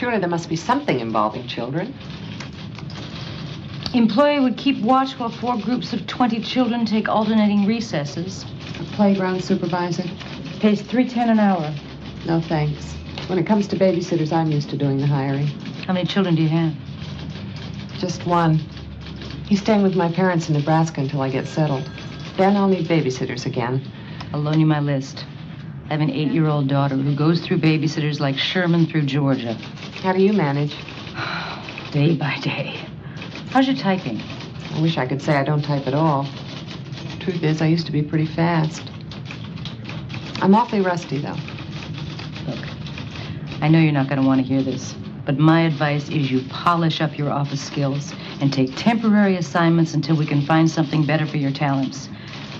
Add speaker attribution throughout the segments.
Speaker 1: Surely there must be something involving children.
Speaker 2: Employee would keep watch while 4 groups of 20 children take alternating recesses.
Speaker 1: A playground supervisor?
Speaker 2: Pays $3.10 an hour.
Speaker 1: No, thanks. When it comes to babysitters, I'm used to doing the hiring.
Speaker 2: How many children do you have?
Speaker 1: Just one. He's staying with my parents in Nebraska until I get settled. Then I'll need babysitters again.
Speaker 2: I'll loan you my list. I have an 8-year-old daughter who goes through babysitters like Sherman through Georgia.
Speaker 1: How do you manage?
Speaker 2: Day by day. How's your typing?
Speaker 1: I wish I could say I don't type at all. Truth is, I used to be pretty fast. I'm awfully rusty, though.
Speaker 2: Look, I know you're not going to want to hear this, but my advice is you polish up your office skills and take temporary assignments until we can find something better for your talents.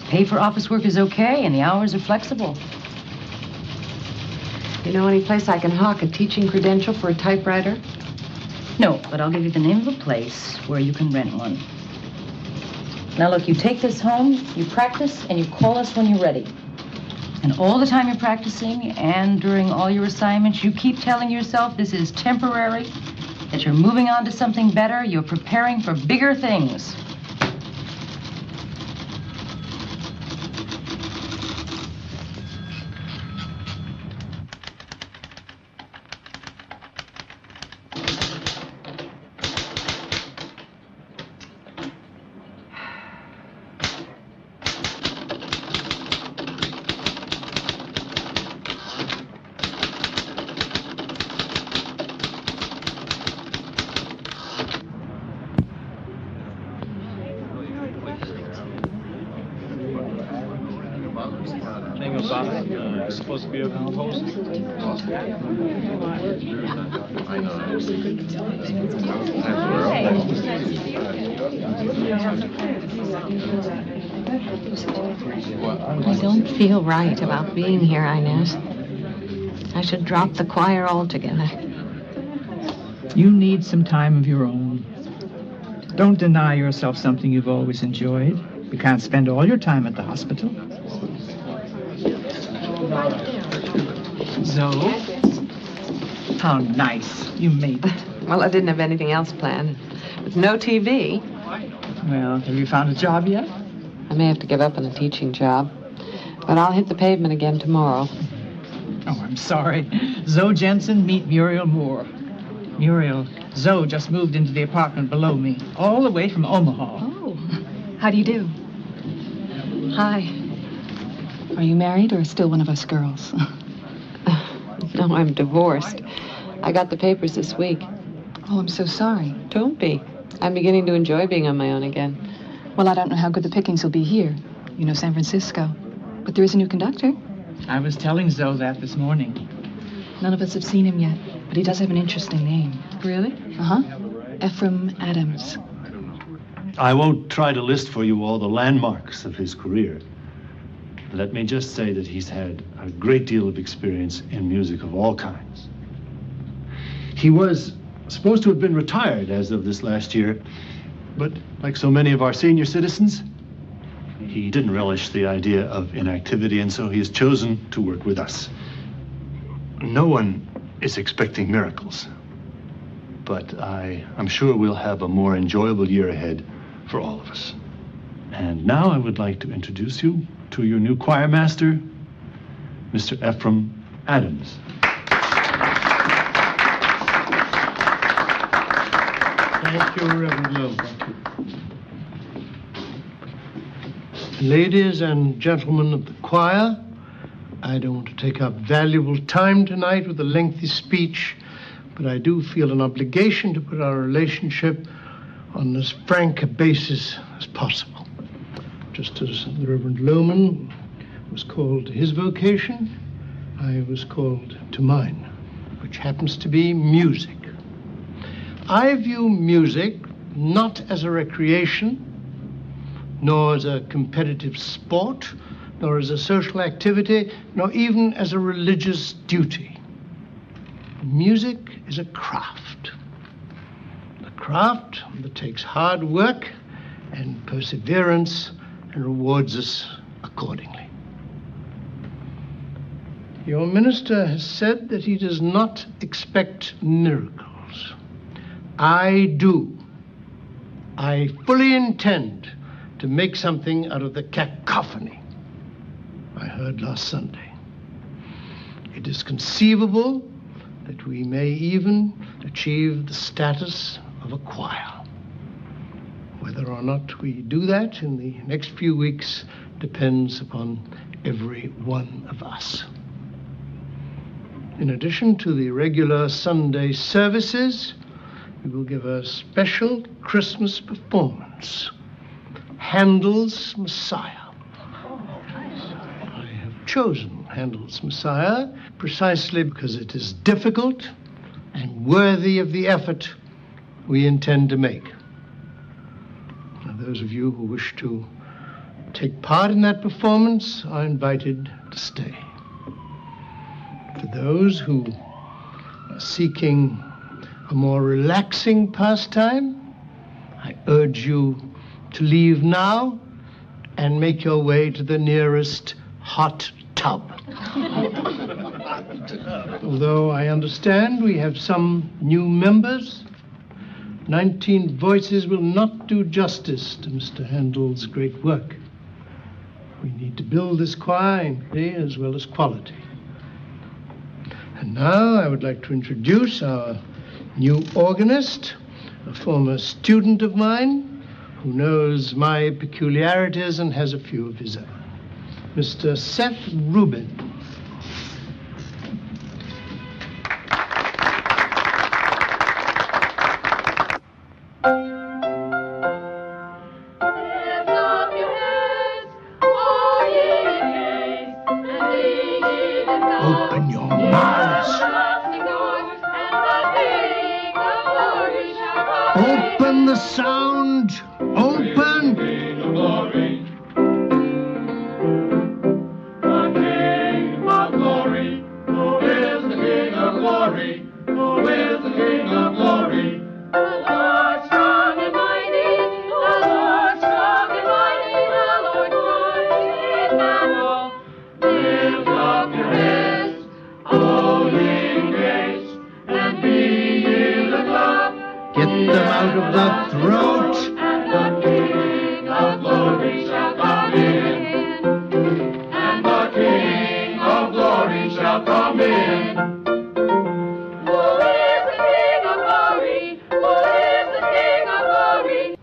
Speaker 2: Pay for office work is okay, and the hours are flexible.
Speaker 1: You know any place I can hawk a teaching credential for a typewriter?
Speaker 2: No, but I'll give you the name of a place where you can rent one. Now look, you take this home, you practice, and you call us when you're ready. And all the time you're practicing and during all your assignments, you keep telling yourself this is temporary, that you're moving on to something better, you're preparing for bigger things.
Speaker 3: Supposed to be a host.
Speaker 1: I don't feel right about being here, Inez. I should drop the choir altogether.
Speaker 4: You need some time of your own. Don't deny yourself something you've always enjoyed. You can't spend all your time at the hospital. Zoe? How nice. You made it.
Speaker 1: Well, I didn't have anything else planned. With no TV.
Speaker 4: Well, have you found a job yet?
Speaker 1: I may have to give up on the teaching job. But I'll hit the pavement again tomorrow.
Speaker 4: Oh, I'm sorry. Zoe Jensen, meet Muriel Moore. Muriel, Zoe just moved into the apartment below me, all the way from Omaha.
Speaker 5: Oh, how do you do? Hi. Are you married or still one of us girls?
Speaker 1: No, I'm divorced. I got the papers this week.
Speaker 5: Oh, I'm so sorry.
Speaker 1: Don't be. I'm beginning to enjoy being on my own again.
Speaker 5: Well, I don't know how good the pickings will be here. You know, San Francisco. But there is a new conductor.
Speaker 4: I was telling Zoe that this morning.
Speaker 5: None of us have seen him yet, but he does have an interesting name.
Speaker 1: Really?
Speaker 5: Uh-huh. Ephraim Adams.
Speaker 6: I won't try to list for you all the landmarks of his career. Let me just say that he's had a great deal of experience in music of all kinds. He was supposed to have been retired as of this last year, but like so many of our senior citizens, he didn't relish the idea of inactivity, and so he has chosen to work with us. No one is expecting miracles, but I'm sure we'll have a more enjoyable year ahead for all of us. And now I would like to introduce you to your new choir master, Mr. Ephraim Adams.
Speaker 7: Thank you, Reverend Lowe. Ladies and gentlemen of the choir, I don't want to take up valuable time tonight with a lengthy speech, but I do feel an obligation to put our relationship on as frank a basis as possible. Just as the Reverend Lohman was called to his vocation, I was called to mine, which happens to be music. I view music not as a recreation, nor as a competitive sport, nor as a social activity, nor even as a religious duty. Music is a craft. A craft that takes hard work and perseverance and rewards us accordingly. Your minister has said that he does not expect miracles. I do. I fully intend to make something out of the cacophony I heard last Sunday. It is conceivable that we may even achieve the status of a choir. Whether or not we do that in the next few weeks depends upon every one of us. In addition to the regular Sunday services, we will give a special Christmas performance, Handel's Messiah. I have chosen Handel's Messiah precisely because it is difficult and worthy of the effort we intend to make. Now, those of you who wish to take part in that performance are invited to stay. For those who are seeking a more relaxing pastime, I urge you to leave now and make your way to the nearest hot tub. Although I understand we have some new members, 19 voices will not do justice to Mr. Handel's great work. We need to build this choir in quantity as well as quality. And now I would like to introduce our new organist, a former student of mine who knows my peculiarities and has a few of his own, Mr. Seth Rubin. Open your mouths. Open the sound. Open. Get them out of the throat.
Speaker 3: And the King of Glory shall come in. And the King of Glory shall come in. Who is the King of Glory? Who is the King of Glory?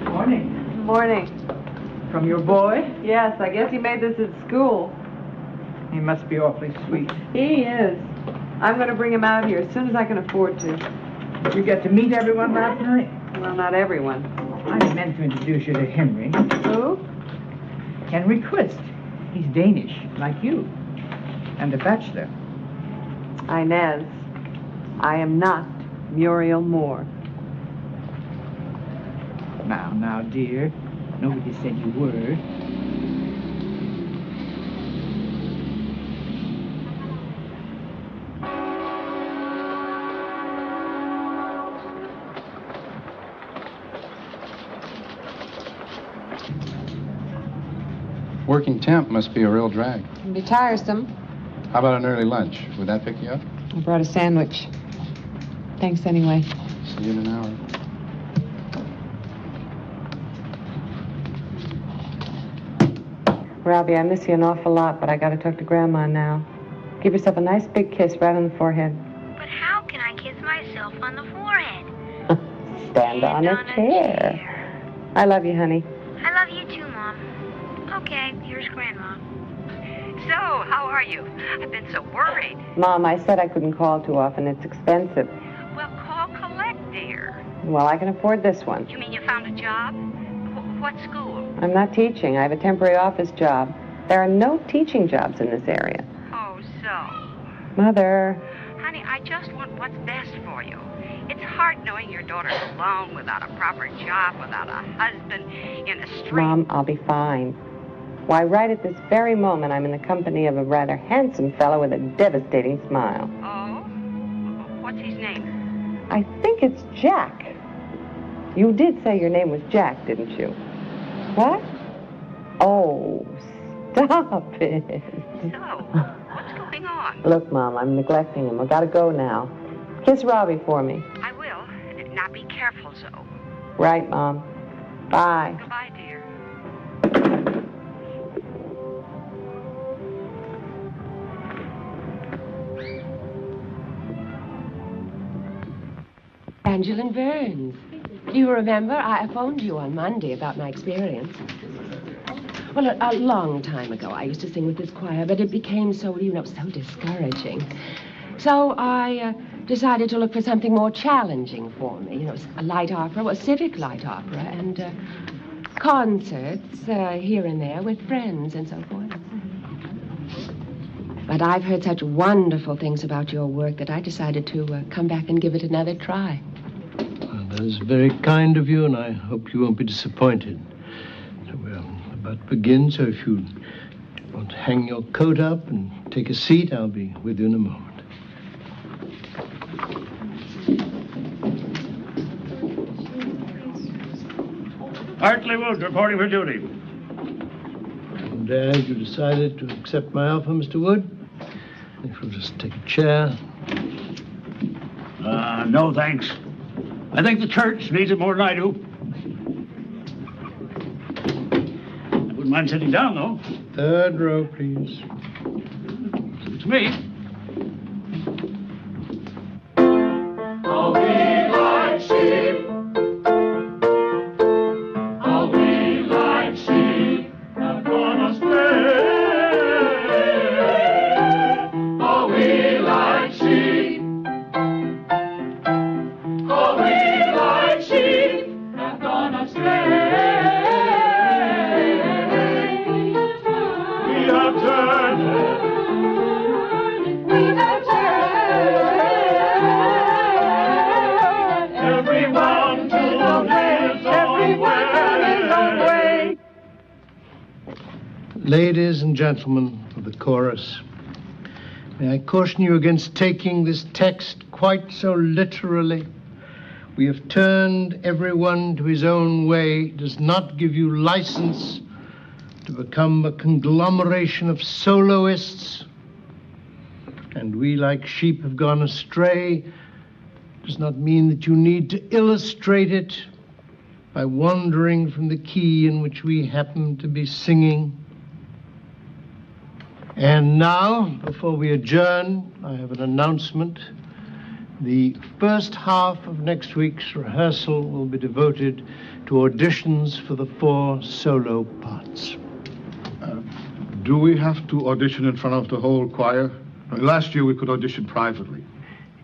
Speaker 4: Morning.
Speaker 1: Morning.
Speaker 4: From your boy?
Speaker 1: Yes, I guess he made this at school.
Speaker 4: He must be awfully sweet.
Speaker 1: He is. I'm going to bring him out here as soon as I can afford to.
Speaker 4: Did you get to meet everyone last night?
Speaker 1: Well, not everyone.
Speaker 4: I meant to introduce you to Henry.
Speaker 1: Who?
Speaker 4: Henry Quist. He's Danish, like you. And a bachelor.
Speaker 1: Inez. I am not Muriel Moore.
Speaker 4: Now, dear. Nobody said you were.
Speaker 8: Working temp must be a real drag.
Speaker 1: It'll be tiresome.
Speaker 8: How about an early lunch? Would that pick you up?
Speaker 1: I brought a sandwich. Thanks anyway.
Speaker 8: See you in an hour.
Speaker 1: Robbie, I miss you an awful lot, but I gotta talk to Grandma now. Give yourself a nice big kiss right on the forehead.
Speaker 9: But how can I kiss myself on the forehead?
Speaker 1: Stand on a chair. I love you, honey.
Speaker 9: I love you too, Mom. Okay, here's Grandma. So, how are you? I've been so worried.
Speaker 1: Mom, I said I couldn't call too often. It's expensive.
Speaker 9: Well, call Colette, dear.
Speaker 1: Well, I can afford this one.
Speaker 9: You mean you found a job? What school?
Speaker 1: I'm not teaching. I have a temporary office job. There are no teaching jobs in this area.
Speaker 9: Oh, so.
Speaker 1: Mother.
Speaker 9: Honey, I just want what's best for you. It's hard knowing your daughter's alone without a proper job, without a husband, in a street.
Speaker 1: Mom, I'll be fine. Why, right at this very moment, I'm in the company of a rather handsome fellow with a devastating smile.
Speaker 9: Oh? What's his name?
Speaker 1: I think it's Jack. You did say your name was Jack, didn't you? What? Oh, stop it.
Speaker 9: So, what's going on?
Speaker 1: Look, Mom, I'm neglecting him. I gotta go now. Kiss Robbie for me.
Speaker 9: I will. Now be careful, so.
Speaker 1: Right, Mom. Bye.
Speaker 9: Goodbye, dear.
Speaker 10: Angeline Burns. Do you remember? I phoned you on Monday about my experience. Well, a long time ago, I used to sing with this choir, but it became so, so discouraging. So I decided to look for something more challenging for me. A light opera, well, civic light opera, and concerts here and there with friends and so forth. But I've heard such wonderful things about your work that I decided to come back and give it another try.
Speaker 7: Well, that is very kind of you, and I hope you won't be disappointed. So we're about to begin, so if you want to hang your coat up and take a seat, I'll be with you in a moment.
Speaker 11: Hartley Wood reporting for duty.
Speaker 7: I'm glad you decided to accept my offer, Mr. Wood. If you'll just take a chair.
Speaker 11: No, thanks. I think the church needs it more than I do. I wouldn't mind sitting down, though.
Speaker 7: Third row, please.
Speaker 11: Suits me.
Speaker 3: All we like sheep. All we like sheep have gone astray. All we like sheep. All we like sheep have gone astray. We have turned. We have turned. Everyone to his own way.
Speaker 7: Ladies and gentlemen of the chorus, may I caution you against taking this text quite so literally. We have turned everyone to his own way does not give you license to become a conglomeration of soloists. And we, like sheep, have gone astray does not mean that you need to illustrate it by wandering from the key in which we happen to be singing. And now, before we adjourn, I have an announcement. The first half of next week's rehearsal will be devoted to auditions for the 4 solo parts.
Speaker 12: Do we have to audition in front of the whole choir? Last year we could audition privately.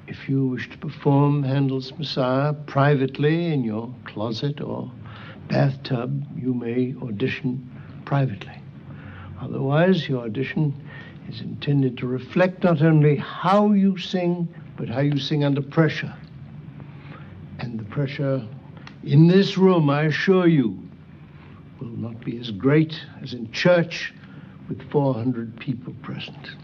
Speaker 7: If you wish to perform Handel's Messiah privately in your closet or bathtub, you may audition privately. Otherwise, your audition is intended to reflect not only how you sing, but how you sing under pressure. And the pressure in this room, I assure you, will not be as great as in church with 400 people present.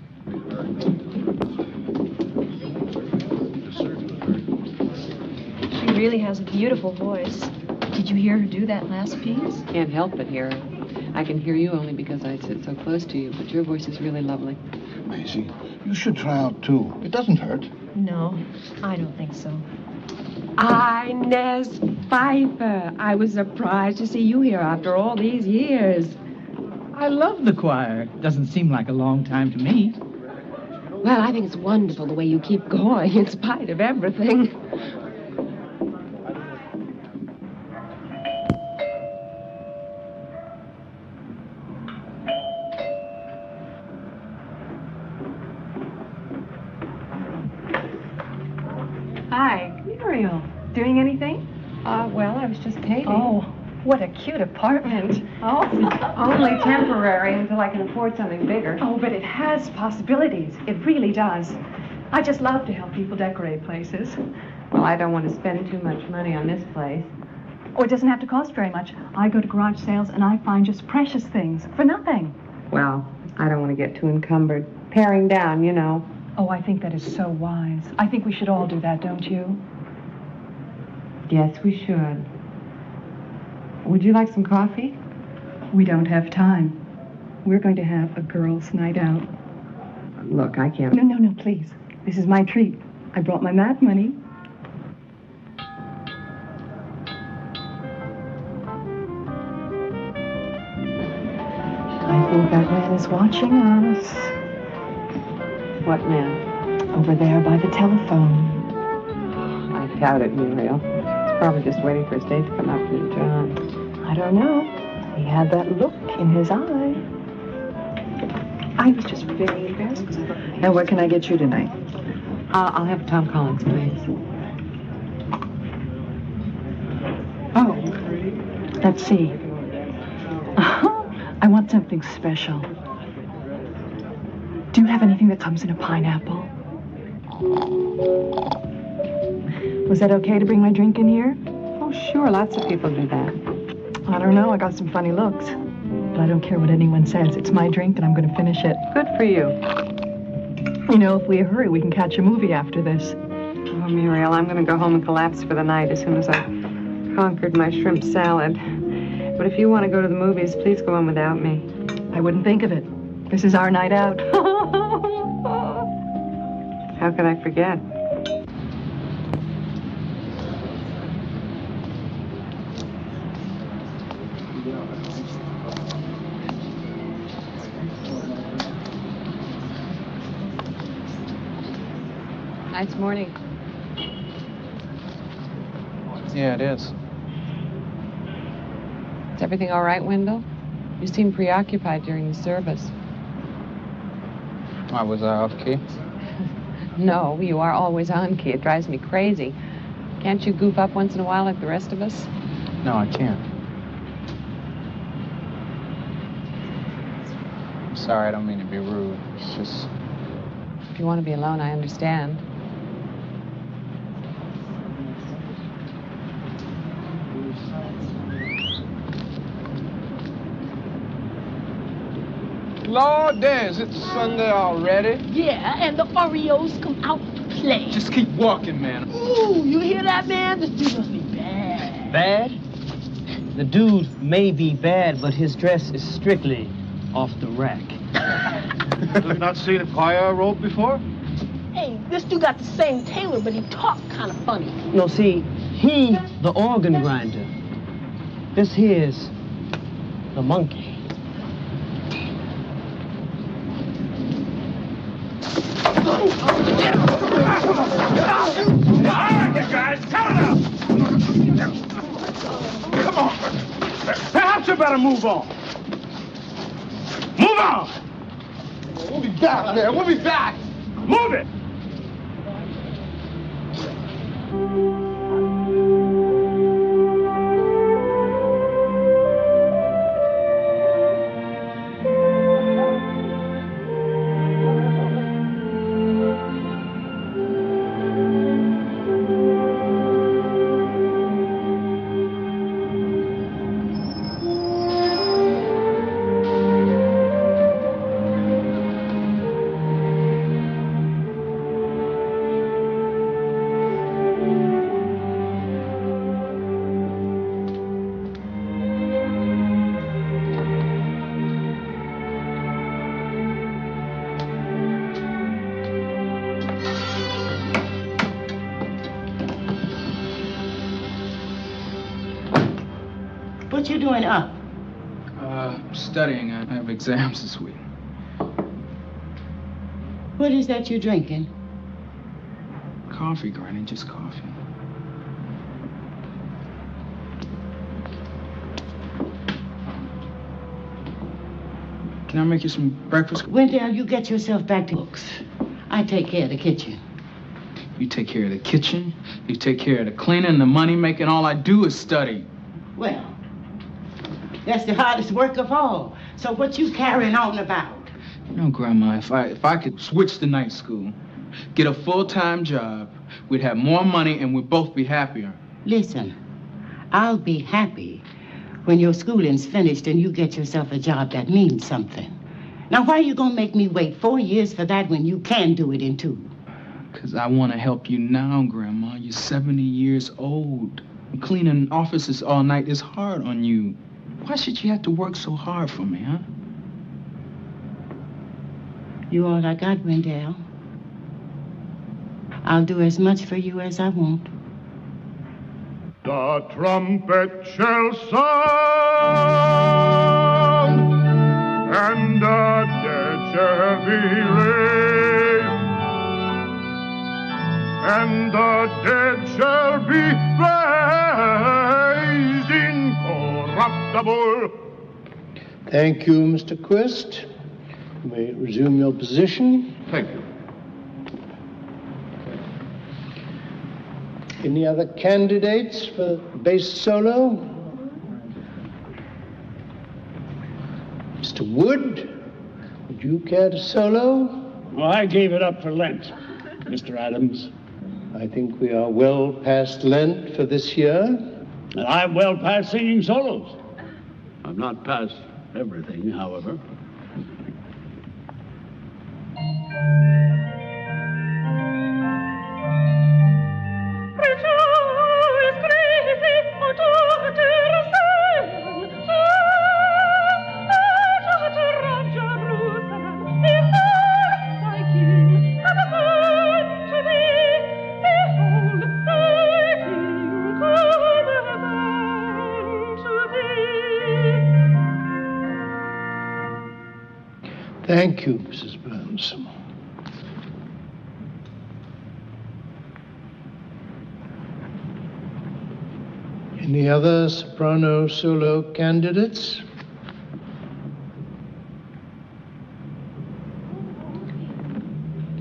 Speaker 13: She really has a beautiful voice. Did you hear her do that last piece?
Speaker 1: Can't help but hear her. I can hear you only because I sit so close to you, but your voice is really lovely.
Speaker 12: Maisie, you should try out too. It doesn't hurt.
Speaker 13: No, I don't think so.
Speaker 10: Inez Pfeiffer. I was surprised to see you here after all these years.
Speaker 4: I love the choir. It doesn't seem like a long time to me.
Speaker 10: Well, I think it's wonderful the way you keep going in spite of everything.
Speaker 5: Hi. Muriel. Doing anything?
Speaker 10: Well, I was just painting.
Speaker 5: Oh, what a cute apartment.
Speaker 10: Oh, only temporary until I can afford something bigger.
Speaker 5: Oh, but it has possibilities. It really does.
Speaker 13: I just love to help people decorate places.
Speaker 1: Well, I don't want to spend too much money on this place.
Speaker 13: Oh, it doesn't have to cost very much. I go to garage sales and I find just precious things for nothing.
Speaker 1: Well, I don't want to get too encumbered. Paring down, you know.
Speaker 13: Oh, I think that is so wise. I think we should all do that, don't you?
Speaker 1: Yes, we should. Would you like some coffee?
Speaker 13: We don't have time. We're going to have a girls' night out.
Speaker 1: Look, I can't...
Speaker 13: No, please. This is my treat. I brought my mat money. I think that man is watching us.
Speaker 1: What man?
Speaker 13: Over there by the telephone.
Speaker 1: I doubt it, Muriel. He's probably just waiting for his date to come up to John.
Speaker 13: I don't know. He had that look in his eye. I was just very embarrassed because I thought...
Speaker 4: And what can I get you tonight?
Speaker 1: I'll have Tom Collins, please.
Speaker 13: Oh, let's see. I want something special. Do you have anything that comes in a pineapple? Was that okay to bring my drink in here?
Speaker 1: Oh, sure. Lots of people do that.
Speaker 13: I don't know. I got some funny looks. But I don't care what anyone says. It's my drink and I'm going to finish it.
Speaker 1: Good for you.
Speaker 13: You know, if we hurry, we can catch a movie after this.
Speaker 1: Oh, Muriel, I'm going to go home and collapse for the night as soon as I've conquered my shrimp salad. But if you want to go to the movies, please go on without me.
Speaker 13: I wouldn't think of it. This is our night out.
Speaker 1: How could I forget? Nice morning.
Speaker 8: Yeah, it is.
Speaker 1: Is everything all right, Wendell? You seemed preoccupied during the service.
Speaker 8: Why, was I off key?
Speaker 1: No, you are always on key. It drives me crazy. Can't you goof up once in a while like the rest of us?
Speaker 8: No, I can't. I'm sorry, I don't mean to be rude. It's just...
Speaker 1: If you want to be alone, I understand.
Speaker 14: Lord, is it Sunday already?
Speaker 15: Yeah, and the Oreos come out to play.
Speaker 14: Just keep walking, man.
Speaker 15: Ooh, you hear that, man? This dude must be bad.
Speaker 16: Bad? The dude may be bad, but his dress is strictly off the rack.
Speaker 12: Have you not seen a choir robe before?
Speaker 15: Hey, this dude got the same tailor, but he talked kind of funny.
Speaker 16: No, see, he the organ grinder. This here's the monkey.
Speaker 3: All right, you guys, count it up! Come on. Perhaps you better move on. Move on!
Speaker 14: We'll be back, man. We'll be back.
Speaker 3: Move it!
Speaker 15: What you doing up?
Speaker 14: Studying. I have exams this week.
Speaker 15: What is that you drinking?
Speaker 14: Coffee, Granny, just coffee. Can I make you some breakfast?
Speaker 15: Wendell, you get yourself back to books. I take care of the kitchen.
Speaker 14: You take care of the kitchen, you take care of the cleaning, the money making. All I do is study.
Speaker 15: Well, that's the hardest work of all. So what you carrying on about?
Speaker 14: You know, Grandma, if I could switch to night school, Get a full-time job. We'd have more money and we'd both be happier.
Speaker 15: Listen, I'll be happy when your schooling's finished and you get yourself a job that means something. Now, why are you gonna make me wait 4 years for that when you can do it in 2?
Speaker 14: Because I want to help you now, Grandma. You're 70 years old. Cleaning offices all night is hard on you. Why should you have to work so hard for me, huh?
Speaker 15: You all I got, Wendell. I'll do as much for you as I want.
Speaker 12: The trumpet shall sound, and the dead shall be raised, and the dead shall be raised incorruptible.
Speaker 7: Thank you, Mr. Quist. You may resume your position.
Speaker 12: Thank you.
Speaker 7: Any other candidates for bass solo? Mr. Wood, would you care to solo?
Speaker 11: Well, I gave it up for Lent, Mr. Adams.
Speaker 7: I think we are well past Lent for this year.
Speaker 11: And I'm well past singing solos. I'm not past everything, however.
Speaker 7: Thank you, Mrs. Burns. Any other soprano solo candidates?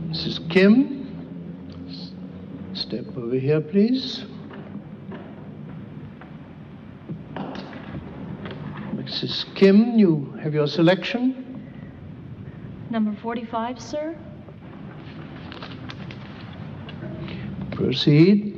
Speaker 7: Mrs. Kim, step over here, please. Mrs. Kim, you have your selection.
Speaker 17: Number 45, sir.
Speaker 7: Proceed.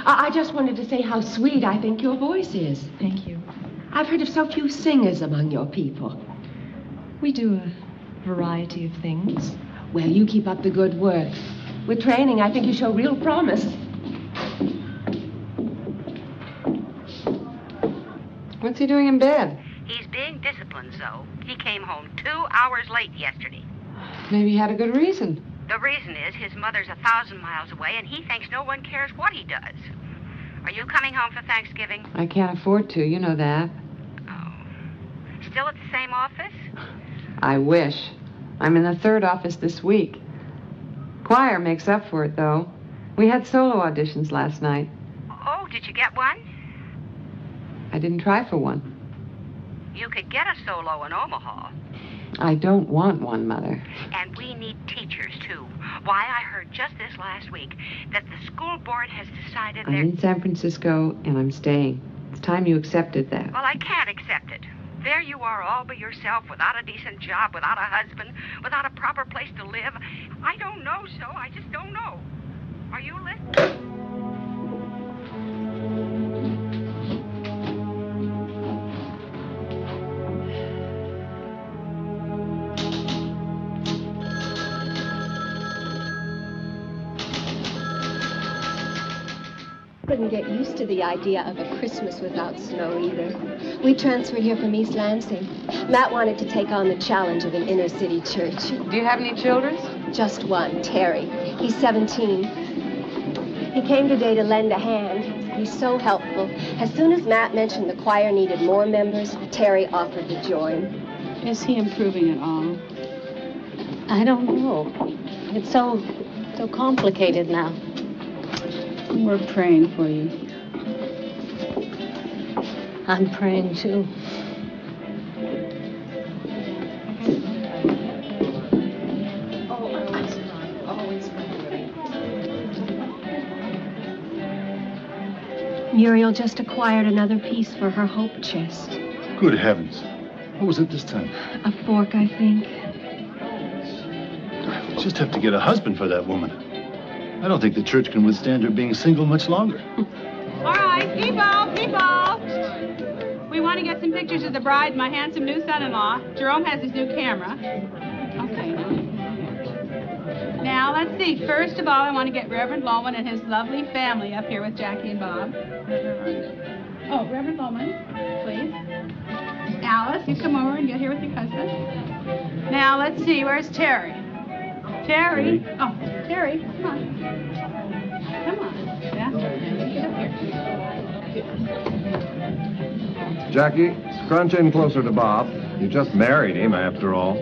Speaker 10: I just wanted to say how sweet I think your voice is.
Speaker 17: Thank you.
Speaker 10: I've heard of so few singers among your people.
Speaker 17: We do a variety of things.
Speaker 10: Well, you keep up the good work. With training, I think you show real promise.
Speaker 1: What's he doing in bed?
Speaker 9: He's being disciplined, Zoe. He came home 2 hours late yesterday.
Speaker 1: Maybe he had a good reason.
Speaker 9: The reason is his mother's 1,000 miles away, and he thinks no one cares what he does. Are you coming home for Thanksgiving?
Speaker 1: I can't afford to, you know that.
Speaker 9: Oh. Still at the same office?
Speaker 1: I wish. I'm in the 3rd office this week. Choir makes up for it, though. We had solo auditions last night.
Speaker 9: Oh, did you get one?
Speaker 1: I didn't try for one.
Speaker 9: You could get a solo in Omaha.
Speaker 1: I don't want one, Mother.
Speaker 9: And we need teachers, too. Why, I heard just this last week that the school board has decided
Speaker 1: I'm
Speaker 9: they're...
Speaker 1: in San Francisco, and I'm staying. It's time you accepted that.
Speaker 9: Well, I can't accept it. There you are all by yourself, without a decent job, without a husband, without a proper place to live. I don't know, so I just don't know. Are you listening?
Speaker 18: Couldn't get used to the idea of a Christmas without snow either. We transferred here from East Lansing. Matt wanted to take on the challenge of an inner city church.
Speaker 1: Do you have any children?
Speaker 18: Just one, Terry. He's 17. He came today to lend a hand. He's so helpful. As soon as Matt mentioned the choir needed more members, Terry offered to join.
Speaker 19: Is he improving at all?
Speaker 20: I don't know. It's so complicated now.
Speaker 19: We're praying for you.
Speaker 20: I'm praying too.
Speaker 18: Muriel just acquired another piece for her hope chest.
Speaker 6: Good heavens. What was it this time?
Speaker 18: A fork, I think.
Speaker 6: Just have to get a husband for that woman. I don't think the church can withstand her being single much longer.
Speaker 21: All right, people. We want to get some pictures of the bride and my handsome new son-in-law. Jerome has his new camera. Okay. Now, let's see. First of all, I want to get Reverend Loman and his lovely family up here with Jackie and Bob. Oh, Reverend Loman, please. Alice, you come over and get here with your cousin. Now, let's see. Where's Terry? Terry? Oh, Terry, come on. Come on. Yeah. Get up here.
Speaker 22: Jackie, scrunch in closer to Bob. You just married him, after all.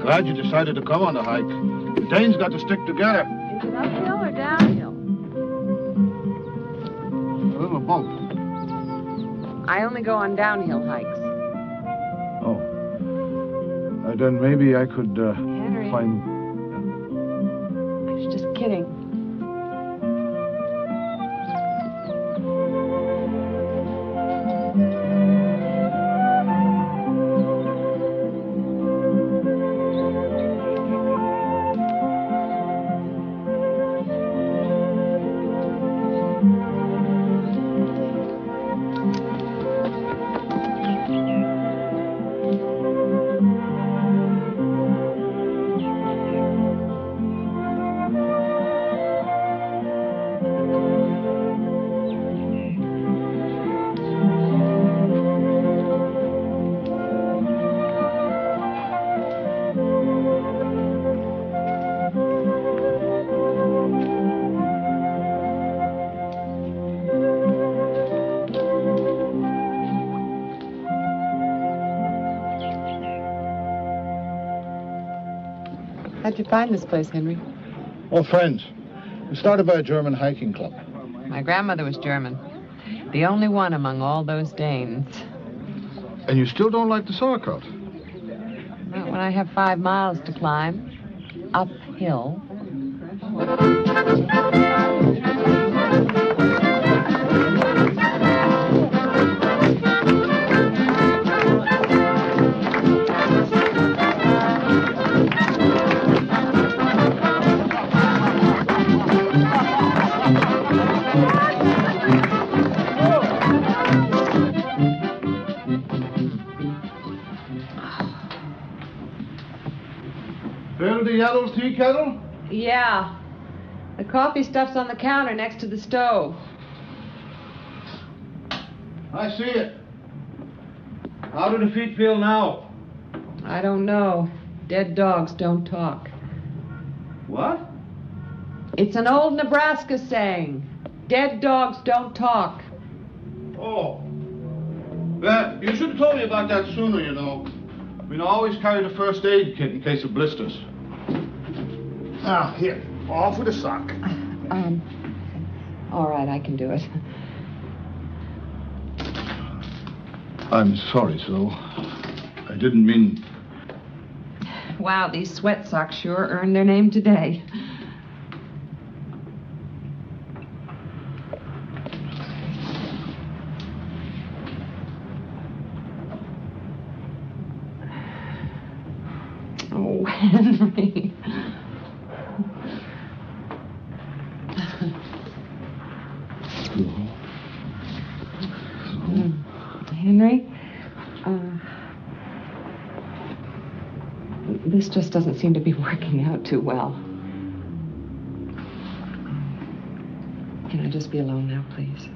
Speaker 12: Glad you decided to come on the hike. The Danes got to stick together.
Speaker 1: Is it uphill or downhill?
Speaker 12: A little bump.
Speaker 1: I only go on downhill hikes.
Speaker 12: Oh. Then maybe I could
Speaker 1: Henry.
Speaker 12: find...
Speaker 1: I was just kidding. How'd you find this place, Henry?
Speaker 12: Oh, friends. We started by a German hiking club.
Speaker 1: My grandmother was German. The only one among all those Danes.
Speaker 12: And you still don't like the sauerkraut?
Speaker 1: Not when I have 5 miles to climb. Uphill.
Speaker 12: Fill the yellow tea kettle?
Speaker 1: Yeah. The coffee stuff's on the counter next to the stove.
Speaker 12: I see it. How do the feet feel now?
Speaker 1: I don't know. Dead dogs don't talk.
Speaker 12: What?
Speaker 1: It's an old Nebraska saying. Dead dogs don't talk.
Speaker 12: Oh. Well, you should have told me about that sooner, you know. We'd always carry the first aid kit in case of blisters. Ah, here. Off with a sock.
Speaker 1: All right, I can do it.
Speaker 12: I'm sorry, so. I didn't mean...
Speaker 1: Wow, these sweat socks sure earned their name today. Oh, Henry. Henry, this just doesn't seem to be working out too well. Can I just be alone now, please?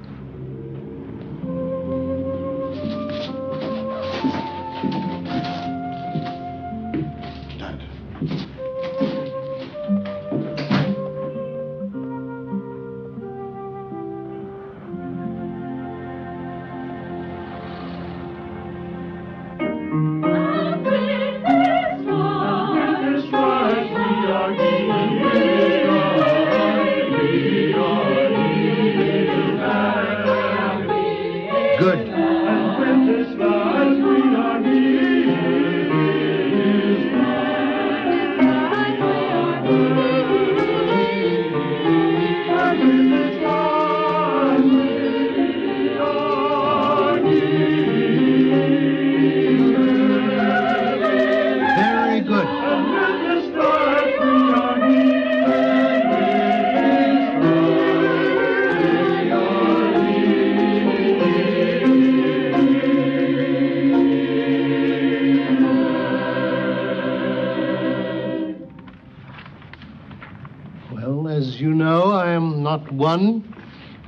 Speaker 7: One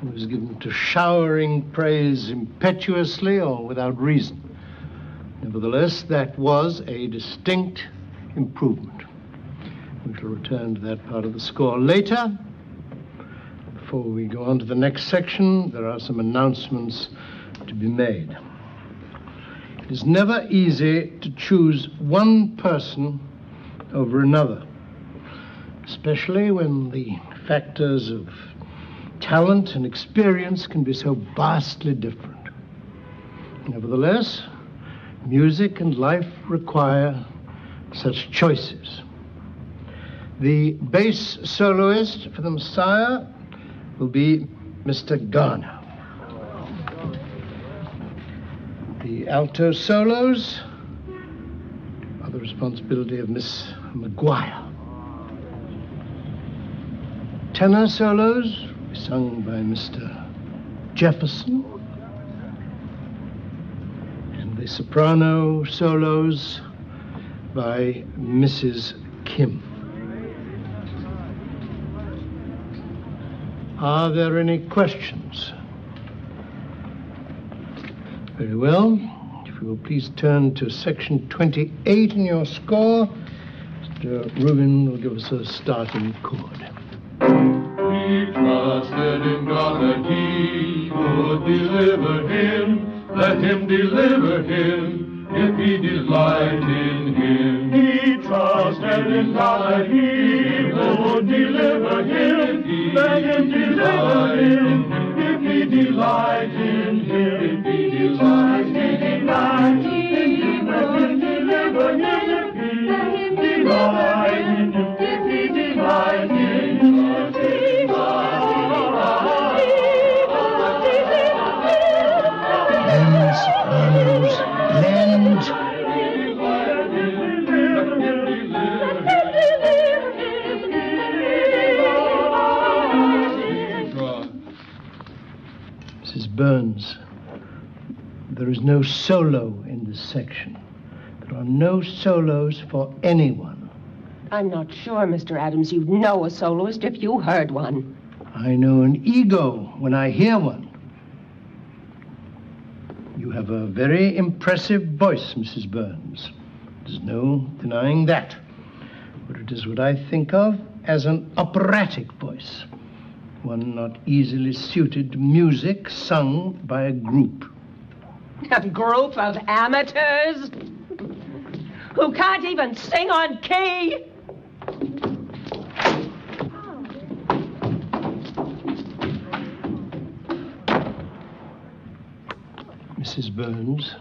Speaker 7: who is given to showering praise impetuously or without reason. Nevertheless, that was a distinct improvement. We shall return to that part of the score later. Before we go on to the next section, there are some announcements to be made. It is never easy to choose one person over another, especially when the factors of talent and experience can be so vastly different. Nevertheless, music and life require such choices. The bass soloist for the Messiah will be Mr. Garner. The alto solos are the responsibility of Miss Maguire. Tenor solos sung by Mr. Jefferson, and the soprano solos by Mrs. Kim. Are there any questions? Very well. If you will please turn to section 28 in your score, Mr. Rubin will give us a starting chord.
Speaker 3: He trusted in God that he would deliver him. Let him deliver him if he delight in him. He trusted in God that he would deliver him. Let him deliver him if he delight in him. If he delight in him, let him deliver him. Let him delight in him if he delight in him.
Speaker 7: Mrs. Burns, there is no solo in this section. There are no solos for anyone.
Speaker 10: I'm not sure, Mr. Adams, you'd know a soloist if you heard one.
Speaker 7: I know an ego when I hear one. You have a very impressive voice, Mrs. Burns. There's no denying that. But it is what I think of as an operatic voice, one not easily suited to music sung by a group.
Speaker 10: A group of amateurs who can't even sing on key?
Speaker 7: Mrs. Burns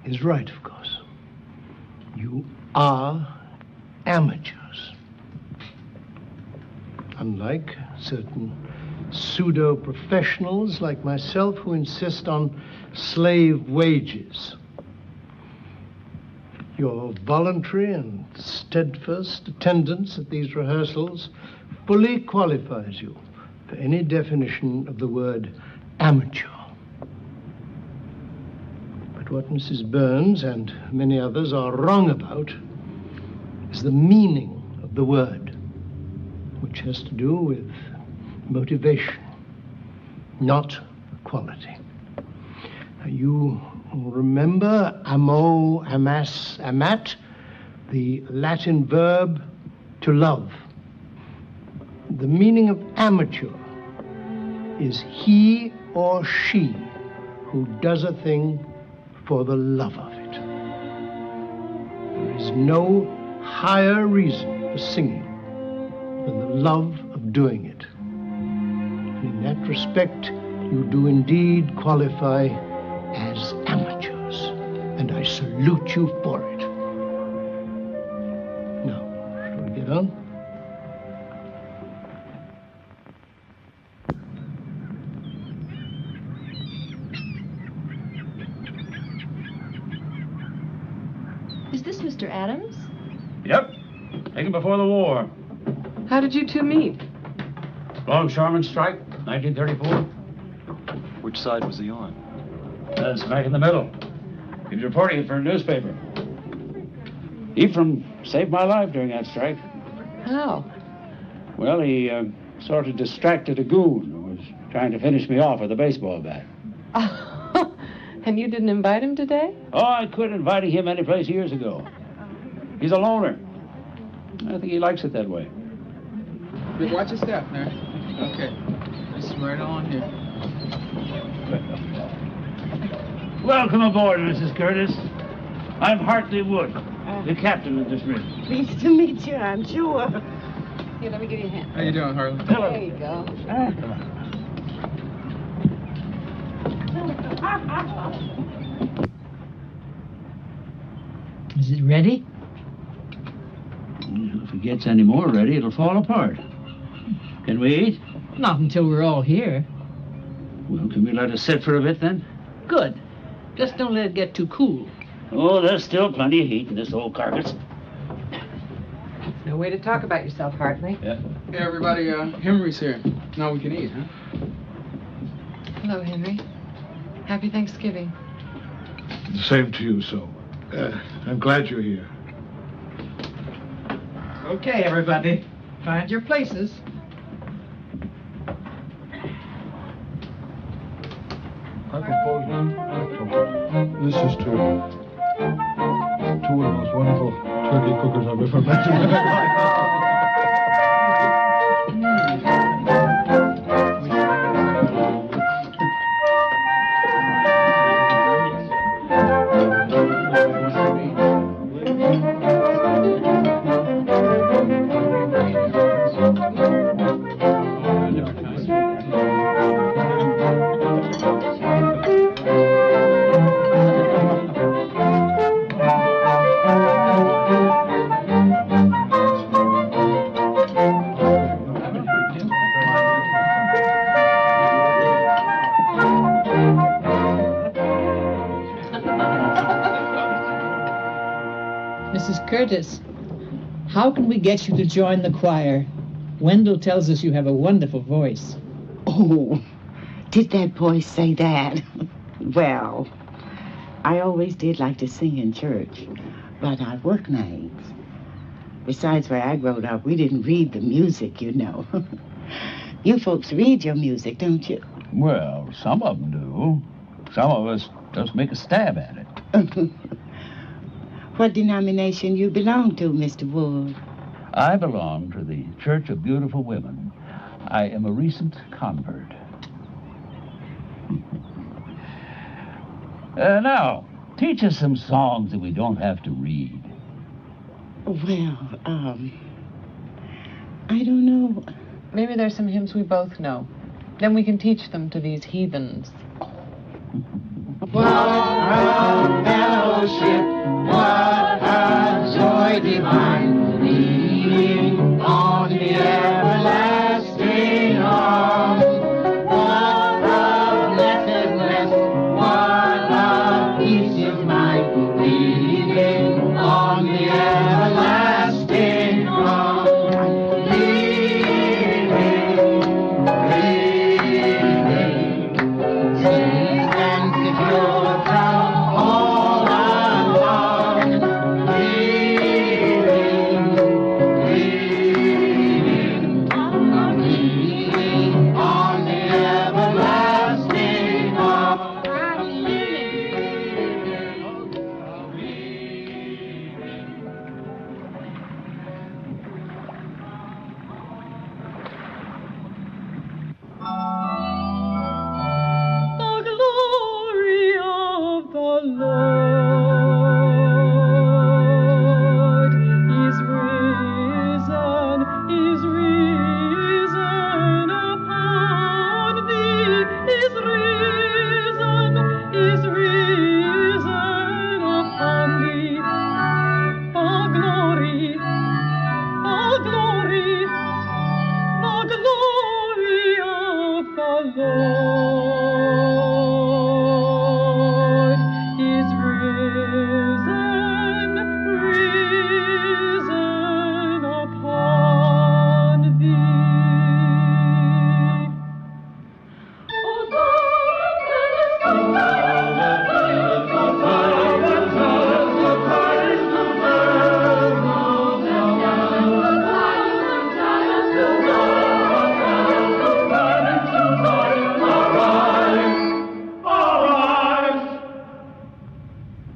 Speaker 7: is right, of course. You are amateurs. Unlike certain pseudo-professionals like myself who insist on slave wages. Your voluntary and steadfast attendance at these rehearsals fully qualifies you for any definition of the word amateur. But what Mrs. Burns and many others are wrong about is the meaning of the word, which has to do with motivation, not quality. Now, you remember amo, amas, amat, the Latin verb to love. The meaning of amateur is he or she who does a thing for the love of it. There is no higher reason for singing than the love of doing it. And in that respect, you do indeed qualify as amateurs, and I salute you for it. Now, shall we get on?
Speaker 17: Is this Mr. Adams?
Speaker 11: Yep. Taken before the war.
Speaker 1: How did you two meet?
Speaker 11: Longshoreman strike, 1934.
Speaker 2: Which side was he on?
Speaker 11: Smack in the middle. He was reporting it for a newspaper. Ephraim saved my life during that strike.
Speaker 1: How?
Speaker 11: Well, he sort of distracted a goon who was trying to finish me off with a baseball bat.
Speaker 1: And you didn't invite him today?
Speaker 11: Oh, I quit inviting him any place years ago. He's a loner. I think he likes it that way.
Speaker 14: Watch your step, man. Okay. It's right on here.
Speaker 11: Welcome aboard, Mrs. Curtis. I'm Hartley Wood, the captain of this rig.
Speaker 15: Pleased to meet you, I'm sure.
Speaker 21: Here, let me give you a hand.
Speaker 14: How you doing, Harley?
Speaker 21: There you go.
Speaker 4: Is it ready?
Speaker 11: If it gets any more ready, it'll fall apart. Can we eat?
Speaker 4: Not until we're all here.
Speaker 11: Well, can we let it sit for a bit then?
Speaker 4: Good. Just don't let it get too cool.
Speaker 11: Oh, there's still plenty of heat in this old carcass.
Speaker 1: No way to talk about yourself, Hartley.
Speaker 11: Yeah.
Speaker 14: Hey, everybody, Henry's here. Now we can eat, huh?
Speaker 1: Hello, Henry. Happy Thanksgiving.
Speaker 12: The same to you, so. I'm glad you're here.
Speaker 4: Okay, everybody. Find your places.
Speaker 12: I propose this is two of the most wonderful turkey cookers I've ever met in my life.
Speaker 4: Mrs. Curtis, how can we get you to join the choir? Wendell tells us you have a wonderful voice.
Speaker 15: Oh, did that boy say that? Well, I always did like to sing in church, but I work nights. Besides, where I growed up, we didn't read the music, you know. You folks read your music, don't you?
Speaker 11: Well, some of them do. Some of us just make a stab at it.
Speaker 15: What denomination you belong to, Mr. Wood?
Speaker 11: I belong to the Church of Beautiful Women. I am a recent convert. Now, teach us some songs that we don't have to read.
Speaker 15: Well, I don't know.
Speaker 1: Maybe there's some hymns we both know. Then we can teach them to these heathens.
Speaker 3: What a fellowship, what a joy divine, leaning on the everlasting arm. What a blessedness, what a peace of mind, leaning on the everlasting arm.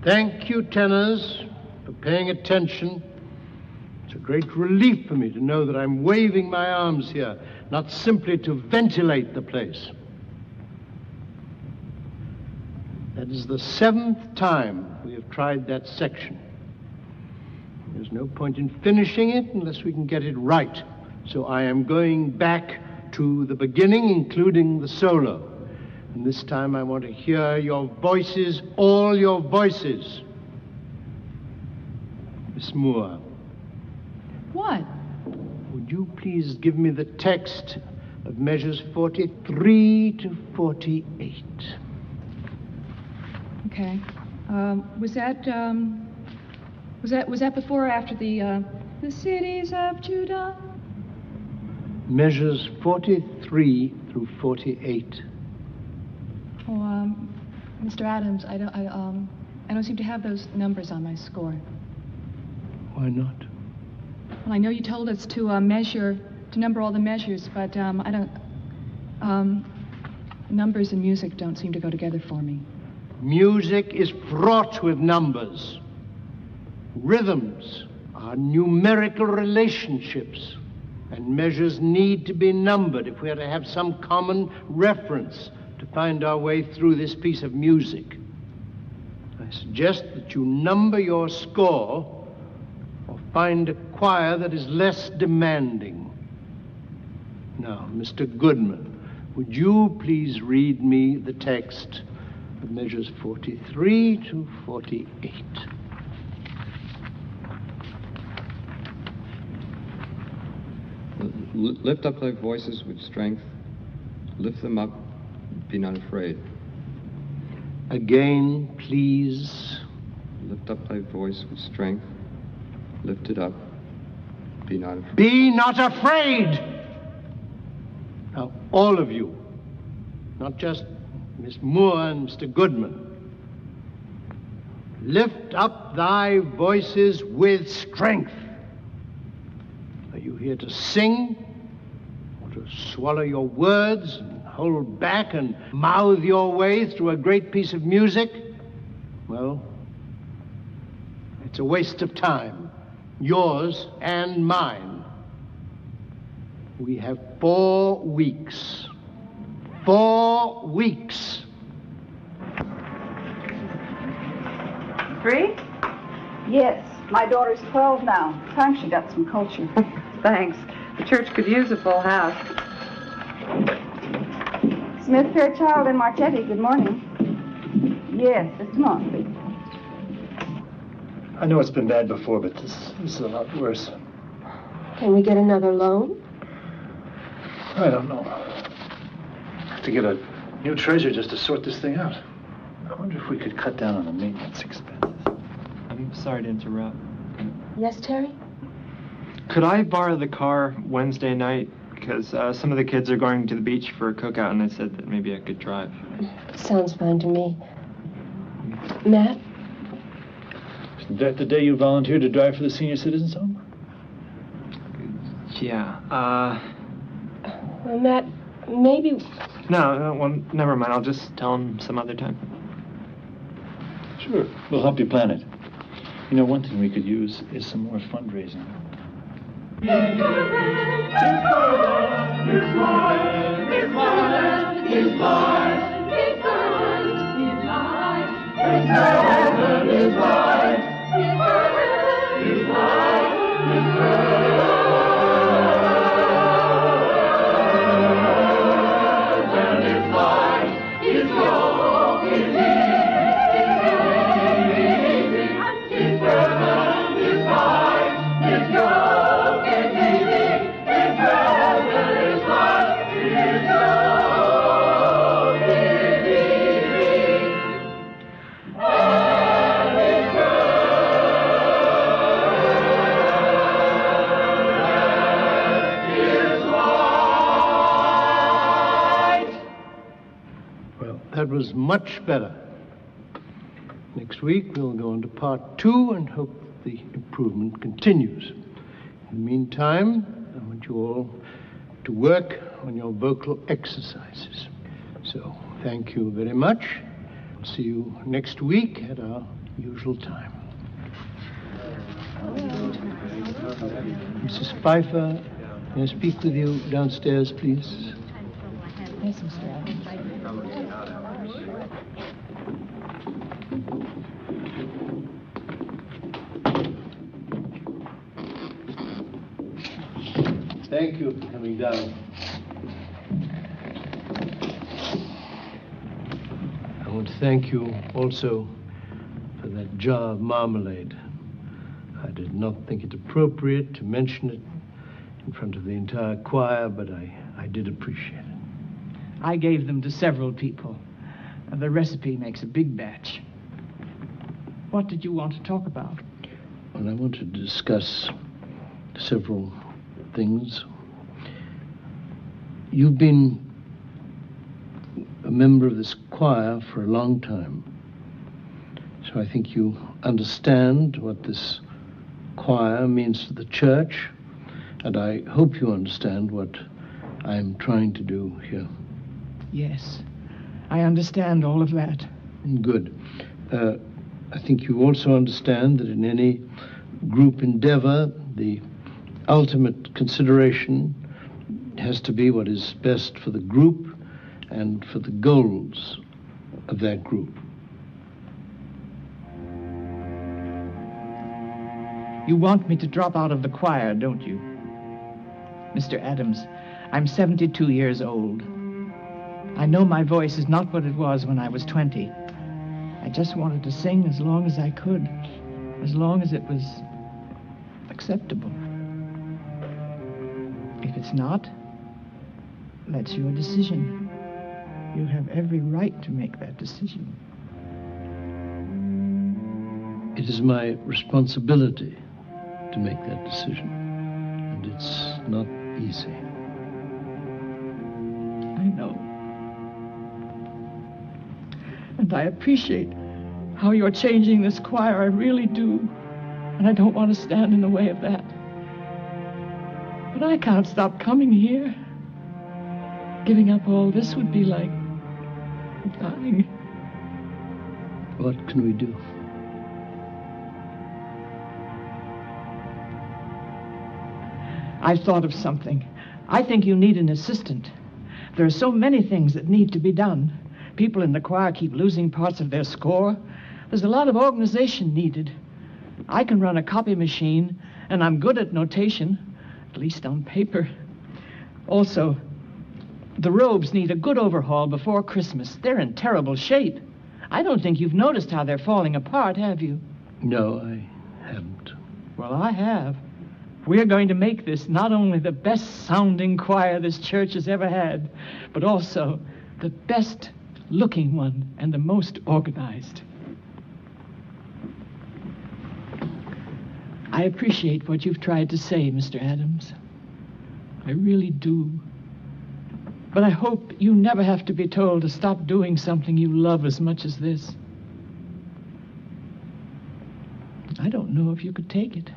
Speaker 7: Thank you, tenors, for paying attention. It's a great relief for me to know that I'm waving my arms here, not simply to ventilate the place. That is the 7th time we have tried that section. There's no point in finishing it unless we can get it right. So I am going back to the beginning, including the solo. And this time I want to hear your voices, all your voices. Miss Moore.
Speaker 17: What?
Speaker 7: Would you please give me the text of measures 43 to 48?
Speaker 17: Okay. Was that before or after the cities of Judah?
Speaker 7: Measures 43 through 48.
Speaker 17: Oh, Mr. Adams, I don't seem to have those numbers on my score.
Speaker 7: Why not?
Speaker 17: Well, I know you told us to number all the measures, but I don't. Numbers and music don't seem to go together for me.
Speaker 7: Music is fraught with numbers. Rhythms are numerical relationships, and measures need to be numbered if we are to have some common reference to find our way through this piece of music. I suggest that you number your score or find a choir that is less demanding. Now, Mr. Goodman, would you please read me the text of measures 43 to 48?
Speaker 5: Lift up thy voices with strength. Lift them up. Be not afraid.
Speaker 7: Again, please.
Speaker 5: Lift up thy voice with strength. Lift it up. Be not afraid.
Speaker 7: Be not afraid! Now, all of you, not just Miss Moore and Mr. Goodman, lift up thy voices with strength. Are you here to sing, or to swallow your words and hold back and mouth your way through a great piece of music? Well, it's a waste of time, yours and mine. We have 4 weeks. 4 weeks.
Speaker 13: 3? Yes. My daughter's 12 now. Time she got some culture.
Speaker 1: Thanks. The church could use a full house.
Speaker 13: Smith, Fairchild, and Marchetti, good morning. Yes, it's monthly.
Speaker 6: I know it's been bad before, but this is a lot worse.
Speaker 10: Can we get another loan?
Speaker 6: I don't know. Have to get a new treasurer just to sort this thing out. I wonder if we could cut down on the maintenance expenses.
Speaker 8: I'm sorry to interrupt.
Speaker 10: Yes, Terry?
Speaker 8: Could I borrow the car Wednesday night? Because some of the kids are going to the beach for a cookout, and I said that maybe I could drive.
Speaker 10: Sounds fine to me. Matt?
Speaker 6: Isn't that the day you volunteered to drive for the senior citizens home?
Speaker 8: Yeah,
Speaker 10: Well, Matt, maybe...
Speaker 8: No, well, never mind. I'll just tell him some other time.
Speaker 6: Sure, we'll help you plan it. You know, one thing we could use is some more fundraising.
Speaker 7: That was much better. Next week, we'll go on to part 2 and hope the improvement continues. In the meantime, I want you all to work on your vocal exercises. So, thank you very much. We'll see you next week at our usual time. Mrs. Pfeiffer, may I speak with you downstairs, please?
Speaker 4: Yes, Mr. Adams.
Speaker 7: Thank you for coming down. I want to thank you also for that jar of marmalade. I did not think it appropriate to mention it in front of the entire choir, but I did appreciate it.
Speaker 4: I gave them to several people. And the recipe makes a big batch. What did you want to talk about?
Speaker 7: Well, I wanted to discuss several things. You've been a member of this choir for a long time. So I think you understand what this choir means to the church, and I hope you understand what I'm trying to do here.
Speaker 4: Yes, I understand all of that.
Speaker 7: Good. I think you also understand that in any group endeavor, the ultimate consideration has to be what is best for the group and for the goals of that group.
Speaker 4: You want me to drop out of the choir, don't you? Mr. Adams, I'm 72 years old. I know my voice is not what it was when I was 20. I just wanted to sing as long as I could, as long as it was acceptable. If it's not, that's your decision. You have every right to make that decision.
Speaker 7: It is my responsibility to make that decision, and it's not easy.
Speaker 4: I know. And I appreciate how you're changing this choir. I really do. And I don't want to stand in the way of that. But I can't stop coming here. Giving up all this would be like dying.
Speaker 7: What can we do?
Speaker 4: I've thought of something. I think you need an assistant. There are so many things that need to be done. People in the choir keep losing parts of their score. There's a lot of organization needed. I can run a copy machine, and I'm good at notation, at least on paper. Also, the robes need a good overhaul before Christmas. They're in terrible shape. I don't think you've noticed how they're falling apart, have you?
Speaker 7: No, I haven't.
Speaker 4: Well, I have. We're going to make this not only the best-sounding choir this church has ever had, but also the best-looking one and the most organized. I appreciate what you've tried to say, Mr. Adams. I really do. But I hope you never have to be told to stop doing something you love as much as this. I don't know if you could take it.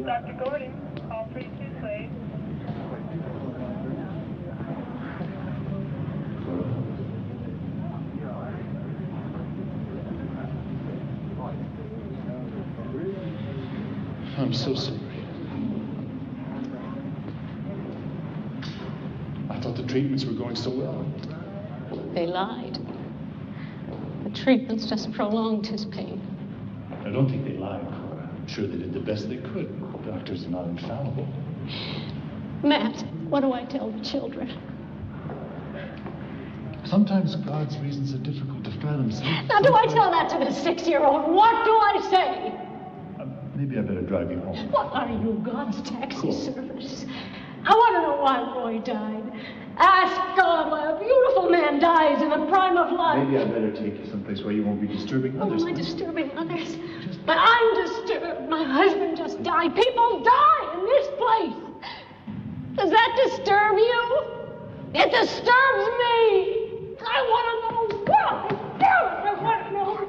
Speaker 3: Dr. Gordon, call 32, please.
Speaker 6: I'm so sorry. I thought the treatments were going so well.
Speaker 20: They lied. The treatments just prolonged his pain.
Speaker 6: I don't think they lied. I'm sure they did the best they could. Doctors are not infallible.
Speaker 20: Matt, what do I tell the children?
Speaker 6: Sometimes God's reasons are difficult to fathom.
Speaker 20: Now, do I tell that to the 6-year-old? What do I say?
Speaker 6: Maybe I better drive you home.
Speaker 20: What are you, God's taxi service? I want to know why Roy died. Ask God why a beautiful man dies in the prime of life.
Speaker 6: Maybe I better take you someplace where you won't be disturbing
Speaker 20: Oh,
Speaker 6: others.
Speaker 20: am I disturbing others? But I'm disturbed. My husband just died. People die in this place. Does that disturb you? It disturbs me. I want to know why. Damn it, I want to know.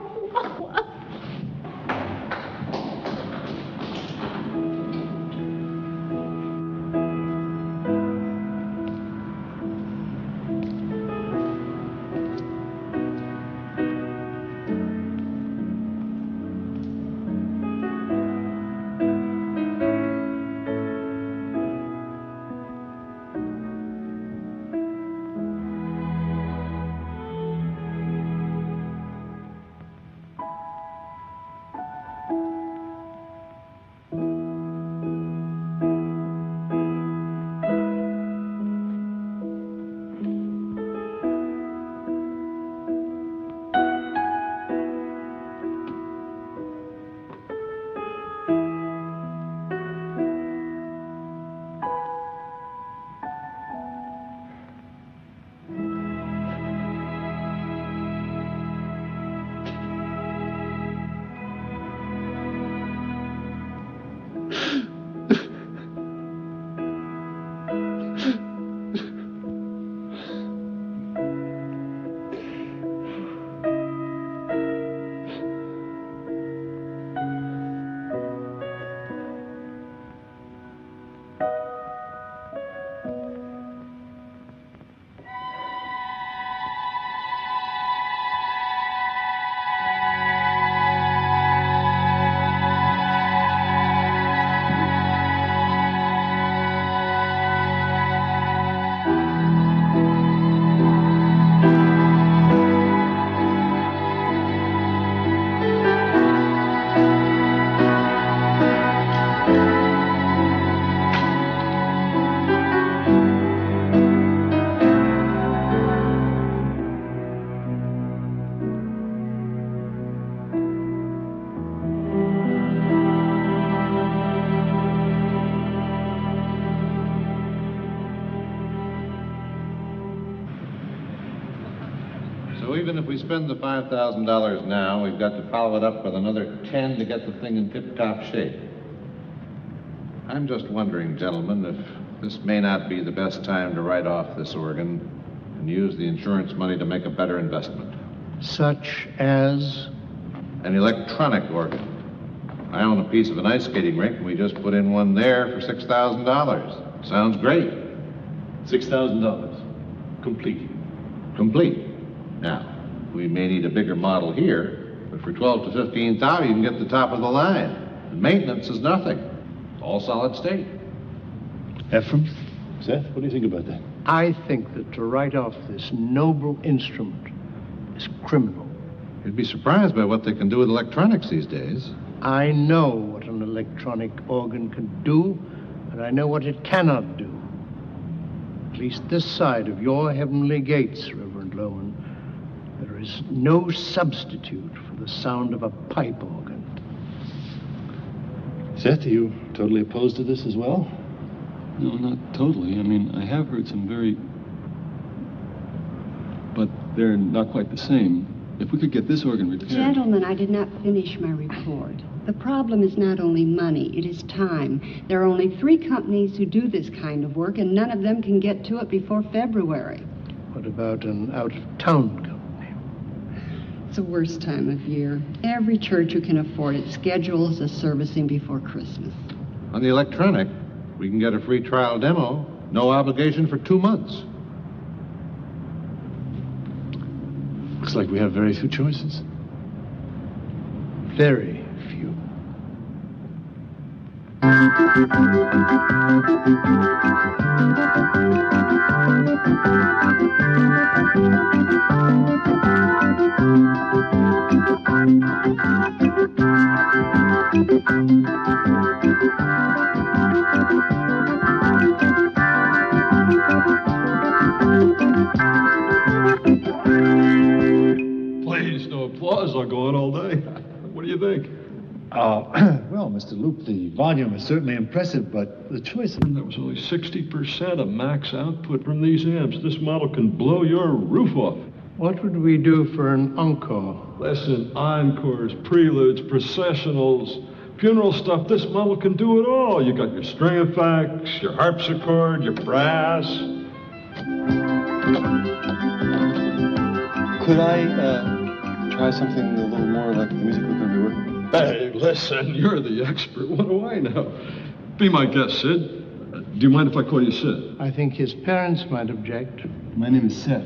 Speaker 22: So even if we spend the $5,000 now, we've got to follow it up with another 10 to get the thing in tip-top shape. I'm just wondering, gentlemen, if this may not be the best time to write off this organ and use the insurance money to make a better investment.
Speaker 7: Such as?
Speaker 22: An electronic organ. I own a piece of an ice skating rink, and we just put in one there for $6,000. Sounds great.
Speaker 6: $6,000. Complete.
Speaker 22: Complete. Now, We may need a bigger model here, but for 12 to 15,000, you can get the top of the line. And maintenance is nothing. All solid state.
Speaker 6: Ephraim? Seth, what do you think about that?
Speaker 7: I think that to write off this noble instrument is criminal.
Speaker 22: You'd be surprised by what they can do with electronics these days.
Speaker 7: I know what an electronic organ can do, and I know what it cannot do. At least this side of your heavenly gates, Reverend Loman, there is no substitute for the sound of a pipe organ.
Speaker 6: Seth, are you totally opposed to this as well?
Speaker 2: No, not totally. I mean, I have heard some very... But they're not quite the same. If we could get this organ repaired...
Speaker 9: Gentlemen, I did not finish my report. The problem is not only money, it is time. There are only 3 companies who do this kind of work, and none of them can get to it before February.
Speaker 7: What about an out-of-town company?
Speaker 9: It's the worst time of year. Every church who can afford it schedules a servicing before Christmas.
Speaker 22: On the electronic, we can get a free trial demo, no obligation for 2 months.
Speaker 6: Looks like we have very few choices.
Speaker 7: Very few.
Speaker 16: Please, no applause. I'll go on all day. What do you think?
Speaker 6: Well, Mr. Loop, the volume is certainly impressive, but the choice...
Speaker 16: That was only 60% of max output from these amps. This model can blow your roof off.
Speaker 7: What would we do for an encore?
Speaker 16: Listen, encores, preludes, processionals, funeral stuff. This model can do it all. You got your string effects, your harpsichord, your brass.
Speaker 2: Could I try something a little more like the music we're going to be working with?
Speaker 16: Hey, listen, you're the expert. What do I know? Be my guest, Sid. Do you mind if I call you Sid?
Speaker 7: I think his parents might object.
Speaker 2: My name is Seth.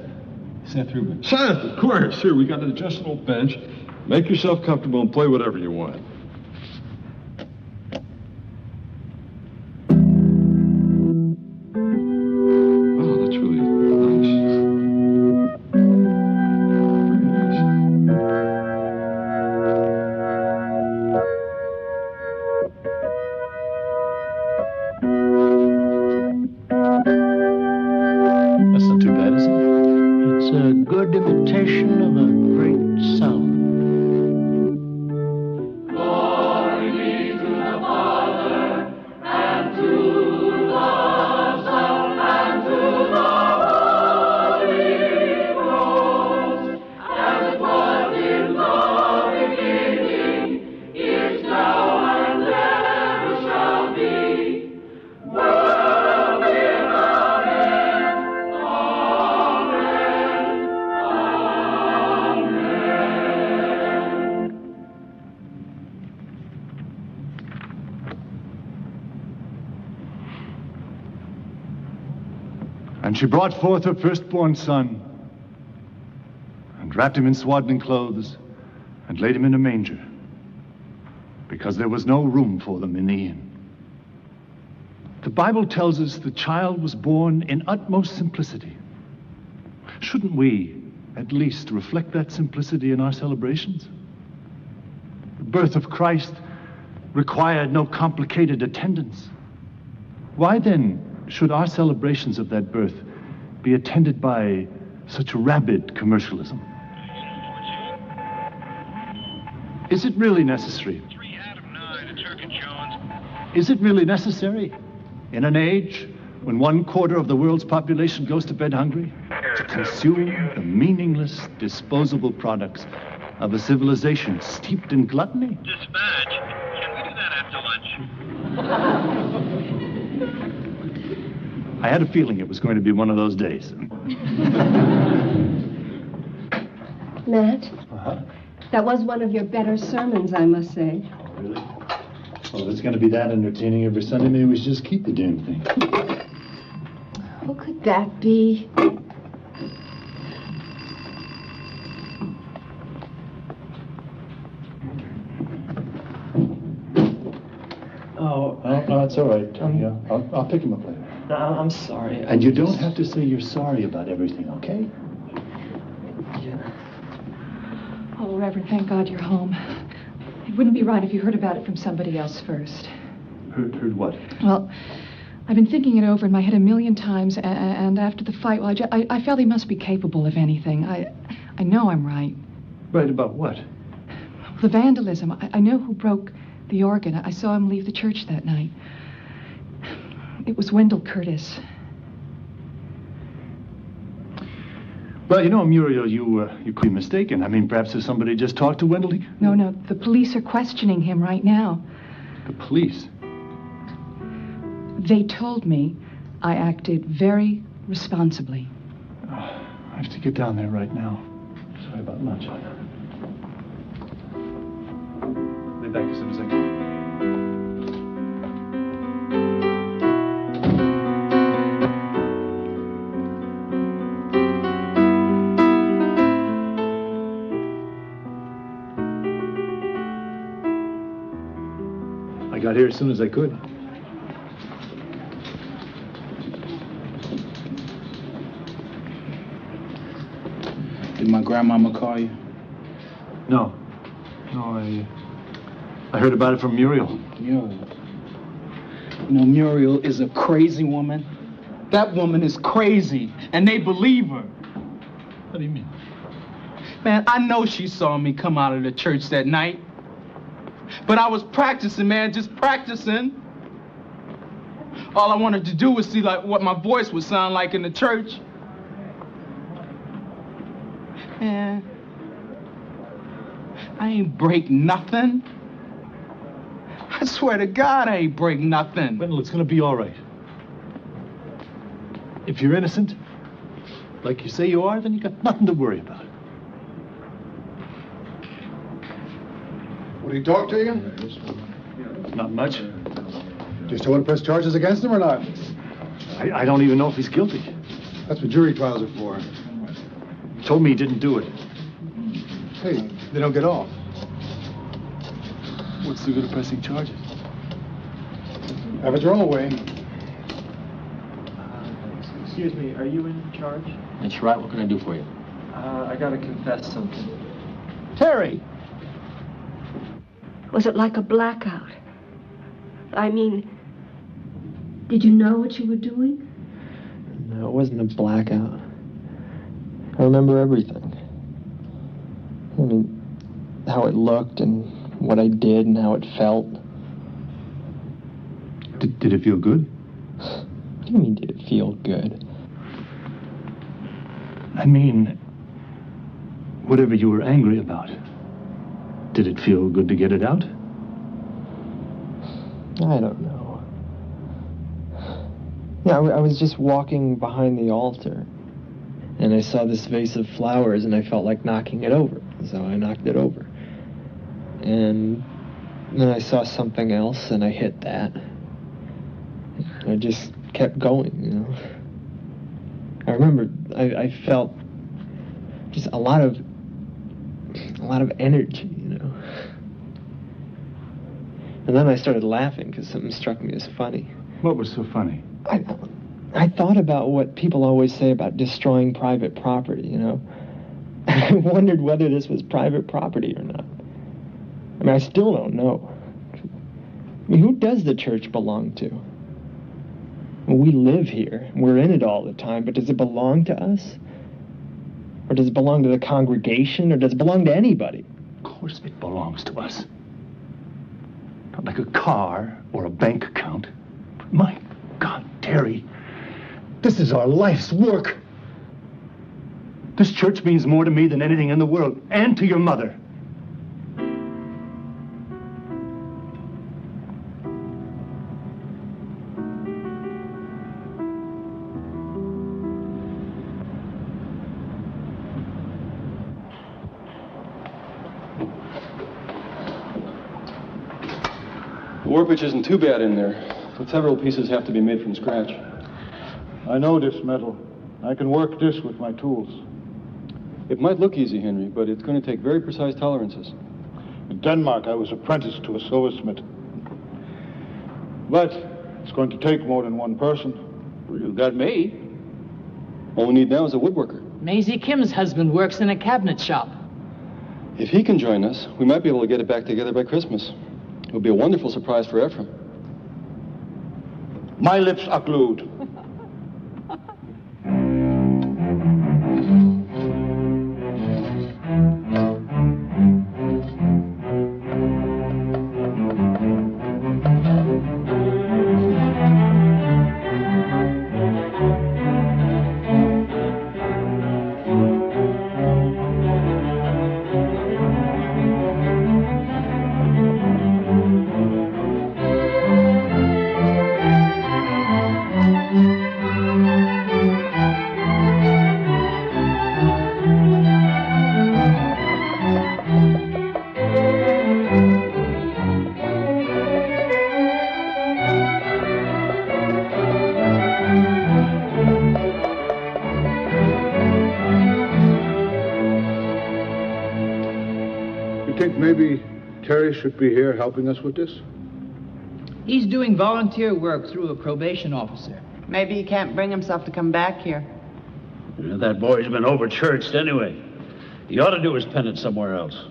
Speaker 2: Seth Rubin.
Speaker 16: Seth, of course. Here, we got an adjustable bench. Make yourself comfortable and play whatever you want. Oh, that's really nice.
Speaker 6: That's not too bad, is it?
Speaker 7: It's a good imitation of a great sound.
Speaker 3: Glory be to the Father, and to the Son, and to the Holy Ghost, as it was in the beginning, is now, and ever shall be, world without end.
Speaker 6: And she brought forth her firstborn son, and wrapped him in swaddling clothes, and laid him in a manger, because there was no room for them in the inn. The Bible tells us the child was born in utmost simplicity. Shouldn't we at least reflect that simplicity in our celebrations? The birth of Christ required no complicated attendance. Why then should our celebrations of that birth be attended by such rabid commercialism? Is it really necessary? Is it really necessary, in an age when 1/4 of the world's population goes to bed hungry, to consume the meaningless, disposable products of a civilization steeped in gluttony?
Speaker 3: Dispatch, can we do that after lunch?
Speaker 6: I had a feeling it was going to be one of those days.
Speaker 10: Matt, that was one of your better sermons, I must say.
Speaker 6: Really? Well, if it's going to be that entertaining every Sunday, maybe we should just keep the damn thing.
Speaker 10: Who could that be?
Speaker 6: that's all right. Yeah, I'll pick him up later.
Speaker 11: No, I'm sorry.
Speaker 6: And you don't have to say you're sorry about everything, okay?
Speaker 17: Oh, Reverend, thank God you're home. It wouldn't be right if you heard about it from somebody else first.
Speaker 6: Heard what?
Speaker 17: Well, I've been thinking it over in my head a million times, and after the fight, well, I felt he must be capable of anything. I know I'm right.
Speaker 6: Right about what?
Speaker 17: The vandalism. I know who broke the organ. I saw him leave the church that night. It was Wendell Curtis.
Speaker 6: Well, you know, Muriel, you could be mistaken. I mean, perhaps if somebody just talked to Wendell.
Speaker 17: No, the police are questioning him right now.
Speaker 6: The police?
Speaker 17: They told me I acted very responsibly.
Speaker 6: I have to get down there right now. Sorry about lunch. I'll be back as soon as I can. I got here as soon as I could.
Speaker 14: Did my grandmama call you?
Speaker 6: No, I heard about it from Muriel.
Speaker 14: Yo. You know, Muriel is a crazy woman. That woman is crazy, and they believe her.
Speaker 6: What do you mean?
Speaker 14: Man, I know she saw me come out of the church that night. But I was practicing, man, just practicing. All I wanted to do was see like what my voice would sound like in the church. Man, I ain't break nothing. I swear to God, I ain't break nothing.
Speaker 6: Wendell, it's gonna be all right. If you're innocent, like you say you are, then you got nothing to worry about.
Speaker 12: Would he talk to you?
Speaker 6: Not much.
Speaker 12: Do you still want to press charges against him or not?
Speaker 6: I don't even know if he's guilty.
Speaker 12: That's what jury trials are for.
Speaker 6: He told me he didn't do it.
Speaker 12: Hey, they don't get off.
Speaker 6: What's the good of pressing charges?
Speaker 12: Have it your own way.
Speaker 8: Excuse me, are you in charge?
Speaker 18: That's right. What can I do for you?
Speaker 8: I gotta confess something.
Speaker 6: Terry!
Speaker 10: Was it like a blackout? I mean, did you know what you were doing?
Speaker 8: No, it wasn't a blackout. I remember everything. I mean, how it looked and what I did and how it felt.
Speaker 6: Did it feel good?
Speaker 8: What do you mean, did it feel good?
Speaker 6: I mean, whatever you were angry about, did it feel good to get it out?
Speaker 8: I don't know. Yeah, I was just walking behind the altar, and I saw this vase of flowers, and I felt like knocking it over, so I knocked it over. And then I saw something else, and I hit that. I just kept going, you know. I remember I felt just a lot of energy, you know. And then I started laughing because something struck me as funny.
Speaker 6: What was so funny?
Speaker 8: I thought about what people always say about destroying private property, you know. I wondered whether this was private property or not. I mean, I still don't know. I mean, who does the church belong to? Well, we live here. We're in it all the time, but does it belong to us? Or does it belong to the congregation? Or does it belong to anybody?
Speaker 6: Of course it belongs to us. Not like a car or a bank account. But my God, Terry, this is our life's work. This church means more to me than anything in the world, and to your mother.
Speaker 2: The workbench isn't too bad in there, but several pieces have to be made from scratch.
Speaker 12: I know this metal. I can work this with my tools.
Speaker 2: It might look easy, Henry, but it's going to take very precise tolerances.
Speaker 12: In Denmark, I was apprenticed to a silversmith. But It's going to take more than one person.
Speaker 11: Well, you got me.
Speaker 2: All we need now is a woodworker.
Speaker 18: Maisie Kim's husband works in a cabinet shop.
Speaker 2: If he can join us, we might be able to get it back together by Christmas. It would be a wonderful surprise for Ephraim.
Speaker 12: My lips are glued. Maybe Terry should be here helping us with this?
Speaker 18: He's doing volunteer work through a probation officer.
Speaker 1: Maybe he can't bring himself to come back here.
Speaker 11: Yeah, that boy's been over-churched anyway. He ought to do his penance somewhere else.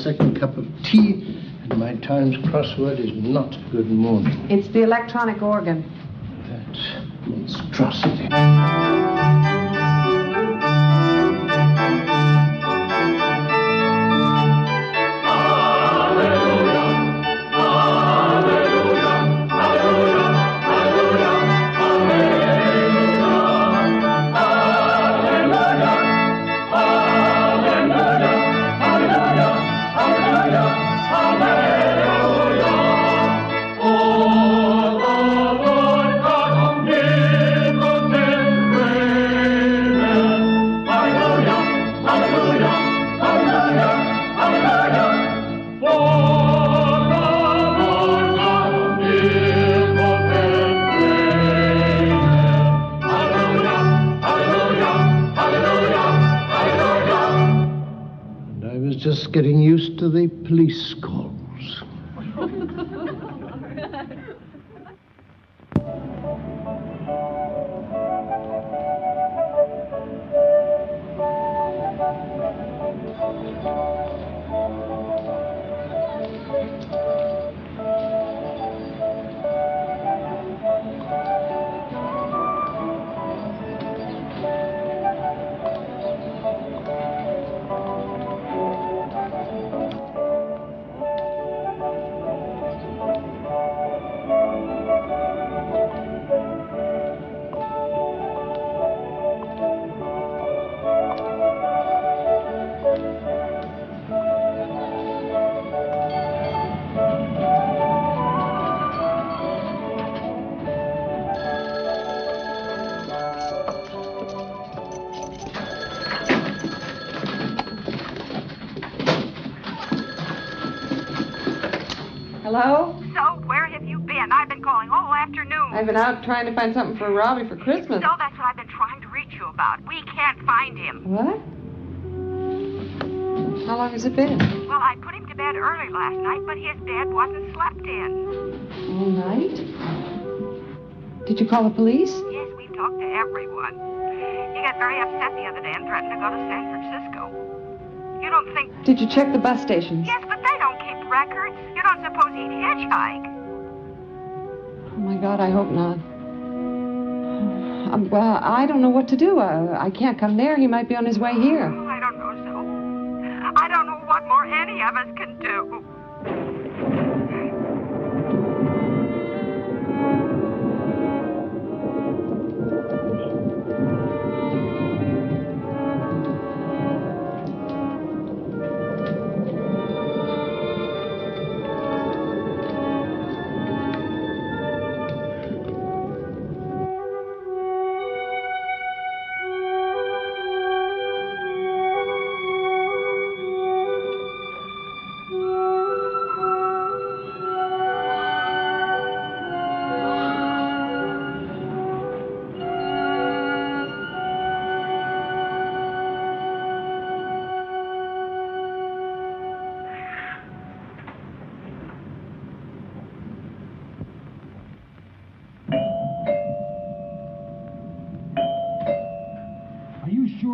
Speaker 7: Second cup of tea, and my Times crossword is not good morning.
Speaker 1: It's the electronic organ.
Speaker 7: That monstrosity. Just getting used to the police calls.
Speaker 1: Hello?
Speaker 19: So, where have you been? I've been calling all afternoon.
Speaker 1: I've been out trying to find something for Robbie for Christmas.
Speaker 19: So that's what I've been trying to reach you about. We can't find him.
Speaker 1: What? How long has it been?
Speaker 19: Well, I put him to bed early last night, but his bed wasn't slept in.
Speaker 1: All night? Did you call the police?
Speaker 19: Yes, we've talked to everyone. He got very upset the other day and threatened to go to San Francisco. You don't think...
Speaker 1: Did you check the bus stations?
Speaker 19: Yes, but they don't keep records. You don't suppose he'd hitchhike?
Speaker 1: Oh, my God, I hope not. Well, I don't know what to do. I can't come there. He might be on his way here.
Speaker 19: I don't know, so. I don't know what more any of us can do.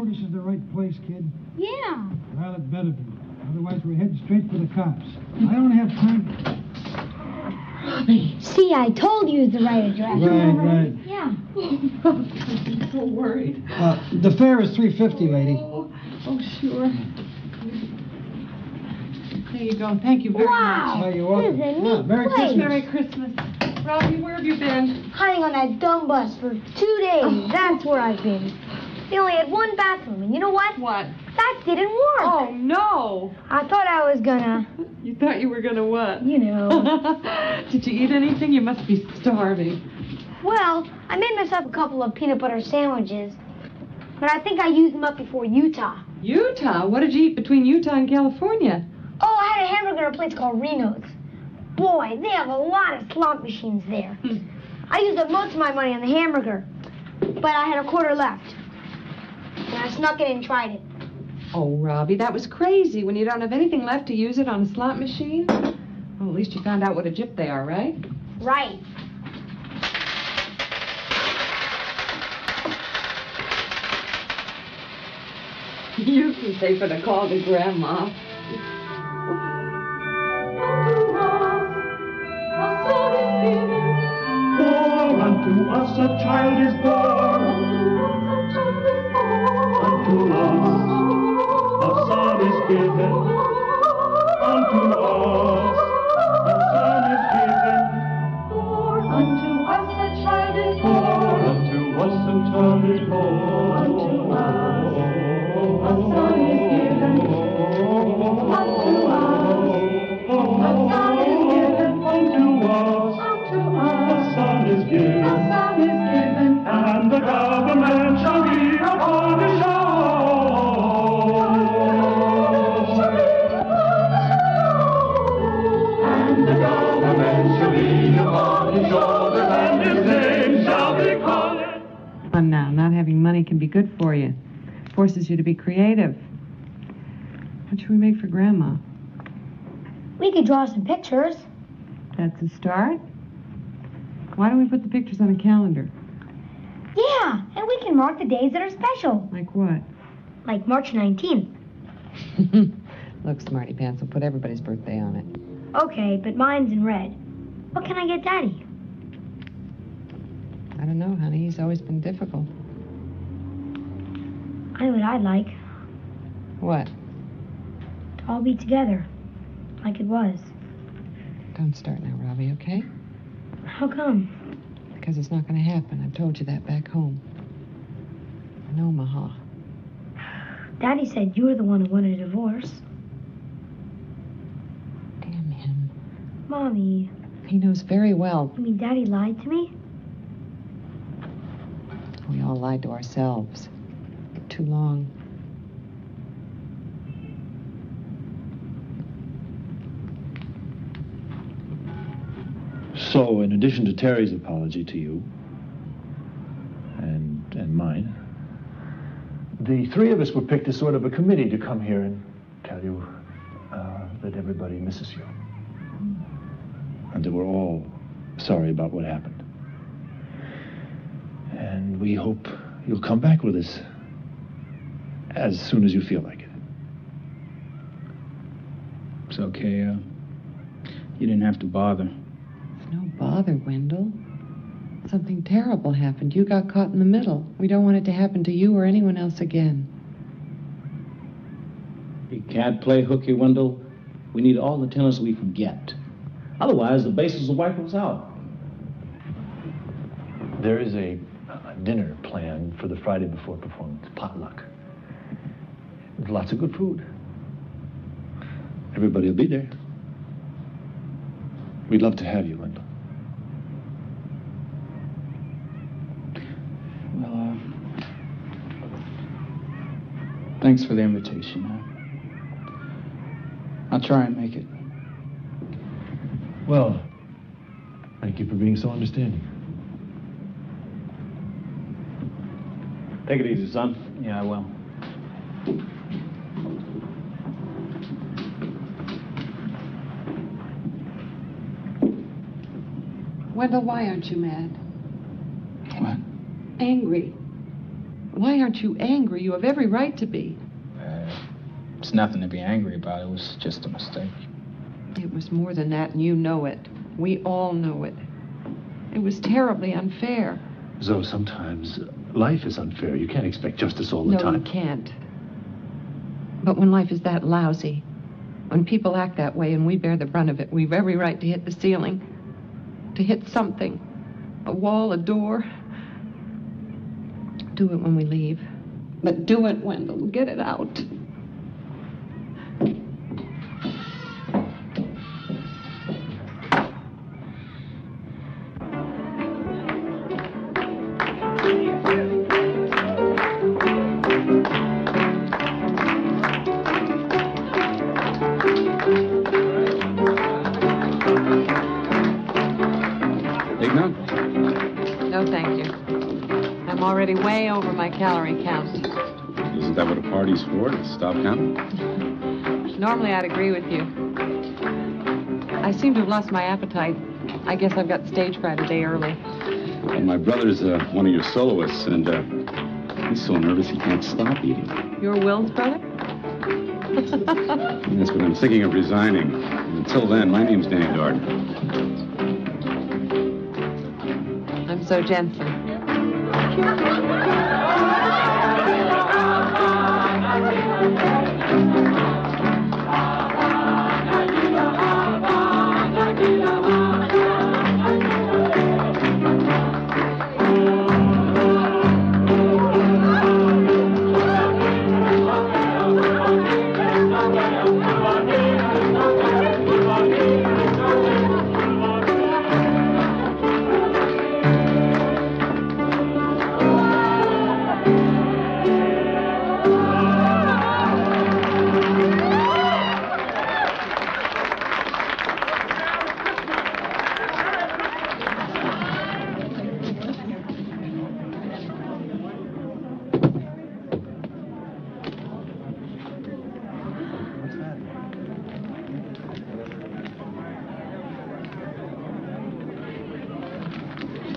Speaker 12: This is the right place, kid?
Speaker 20: Yeah.
Speaker 12: Well, it better be. Otherwise, we're heading straight for the cops. I don't have time.
Speaker 20: Robbie. See, I told you it's the right address.
Speaker 12: Right.
Speaker 20: Yeah.
Speaker 4: I'm so worried.
Speaker 12: The fare is $3.50, lady.
Speaker 4: Oh, sure. There you go. Thank you very
Speaker 20: Wow.
Speaker 4: much.
Speaker 12: You're welcome.
Speaker 20: This is a neat
Speaker 12: Merry
Speaker 20: place.
Speaker 12: Christmas.
Speaker 4: Merry Christmas. Robbie, where have you been?
Speaker 20: Hiding on that dumb bus for 2 days. That's where I've been. They only had one bathroom, and you know what?
Speaker 4: What?
Speaker 20: That didn't work.
Speaker 4: Oh, no.
Speaker 20: I thought I was gonna...
Speaker 4: You thought you were gonna what?
Speaker 20: You know.
Speaker 4: Did you eat anything? You must be starving.
Speaker 20: Well, I made myself a couple of peanut butter sandwiches, but I think I used them up before Utah.
Speaker 1: Utah? What did you eat between Utah and California?
Speaker 20: Oh, I had a hamburger at a place called Reno's. Boy, they have a lot of slot machines there. I used up most of my money on the hamburger, but I had a quarter left. And I snuck it and tried it.
Speaker 1: Oh, Robbie, that was crazy. When you don't have anything left to use it on a slot machine. Well, at least you found out what a gyp they are, right?
Speaker 20: Right.
Speaker 1: You can pay for the call to Grandma.
Speaker 3: For unto us a child is born. Unto us a son is given. Unto us a son is given. For unto us a child is born. Unto us a child is born. Unto us a son is given. Unto us a son is given. Unto us a son is given. A son is given. And the government shall be upon his and the government shall be upon his shoulders, and his name shall be called.
Speaker 1: Fun now. Not having money can be good for you. Forces you to be creative. What should we make for Grandma?
Speaker 20: We could draw some pictures.
Speaker 1: That's a start. Why don't we put the pictures on a calendar?
Speaker 20: Yeah, and we can mark the days that are special.
Speaker 1: Like what?
Speaker 20: Like March 19th.
Speaker 1: Look, Smarty Pants, we'll put everybody's birthday on it.
Speaker 20: Okay, but mine's in red. What can I get Daddy?
Speaker 1: I don't know, honey. He's always been difficult.
Speaker 20: I know what I'd like.
Speaker 1: What?
Speaker 20: To all be together. Like it was.
Speaker 1: Don't start now, Robbie, okay?
Speaker 20: How come?
Speaker 1: Because it's not going to happen. I've told you that back home. In Omaha.
Speaker 20: Daddy said you were the one who wanted a divorce.
Speaker 1: Damn him.
Speaker 20: Mommy.
Speaker 1: He knows very well.
Speaker 20: You mean Daddy lied to me?
Speaker 1: We all lied to ourselves. For too long.
Speaker 6: So, in addition to Terry's apology to you, and mine, the three of us were picked as sort of a committee to come here and tell you that everybody misses you. And that we're all sorry about what happened. And we hope you'll come back with us as soon as you feel like it.
Speaker 18: It's okay, you didn't have to bother.
Speaker 1: No bother, Wendell. Something terrible happened. You got caught in the middle. We don't want it to happen to you or anyone else again.
Speaker 15: We can't play hooky, Wendell. We need all the tenors we can get. Otherwise, the bases will wipe us out.
Speaker 6: There is a dinner planned for the Friday before performance, potluck. With lots of good food. Everybody will be there. We'd love to have you, Wendell.
Speaker 14: Well, thanks for the invitation. I'll try and make it.
Speaker 6: Well, thank you for being so understanding.
Speaker 15: Take it easy, son.
Speaker 14: Yeah, I will.
Speaker 1: Wendell, why aren't you mad?
Speaker 14: What?
Speaker 1: Angry. Why aren't you angry? You have every right to be.
Speaker 14: It's nothing to be angry about. It was just a mistake.
Speaker 1: It was more than that, and you know it. We all know it. It was terribly unfair.
Speaker 6: Zoe, sometimes life is unfair. You can't expect justice all the time.
Speaker 1: No, you can't. But when life is that lousy, when people act that way and we bear the brunt of it, we've every right to hit the ceiling, to hit something, a wall, a door. Do it when we leave. But do it, Wendell. Get it out. Way over my calorie count.
Speaker 21: Isn't that what a party's for, to stop counting?
Speaker 1: Normally I'd agree with you. I seem to have lost my appetite. I guess I've got stage fright a day early.
Speaker 21: Well, my brother's one of your soloists, and he's so nervous he can't stop eating.
Speaker 1: Your Will's brother?
Speaker 21: That's what I'm thinking of resigning. Until then, my name's Danny Darden.
Speaker 1: I'm So Jensen.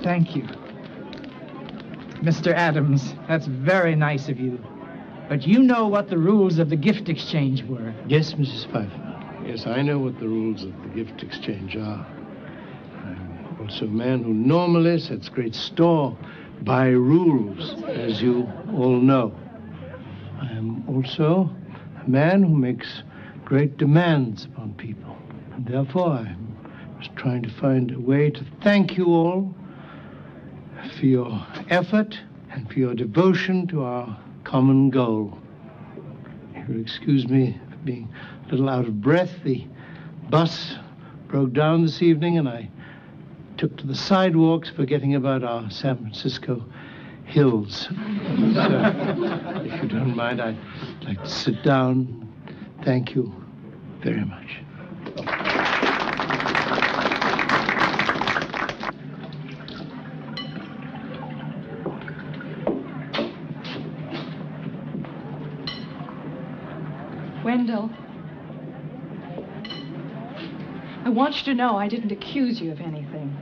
Speaker 18: Thank you. Mr. Adams, that's very nice of you. But you know what the rules of the gift exchange were.
Speaker 7: Yes, Mrs. Pfeiffer. Yes, I know what the rules of the gift exchange are. I'm also a man who normally sets great store by rules, as you all know. I am also a man who makes great demands upon people. And therefore, I was trying to find a way to thank you all for your effort and for your devotion to our common goal. You'll excuse me for being a little out of breath. The bus broke down this evening and I took to the sidewalks, forgetting about our San Francisco hills. So, if you don't mind, I'd like to sit down. Thank you very much.
Speaker 17: Wendell, I want you to know I didn't accuse you of anything.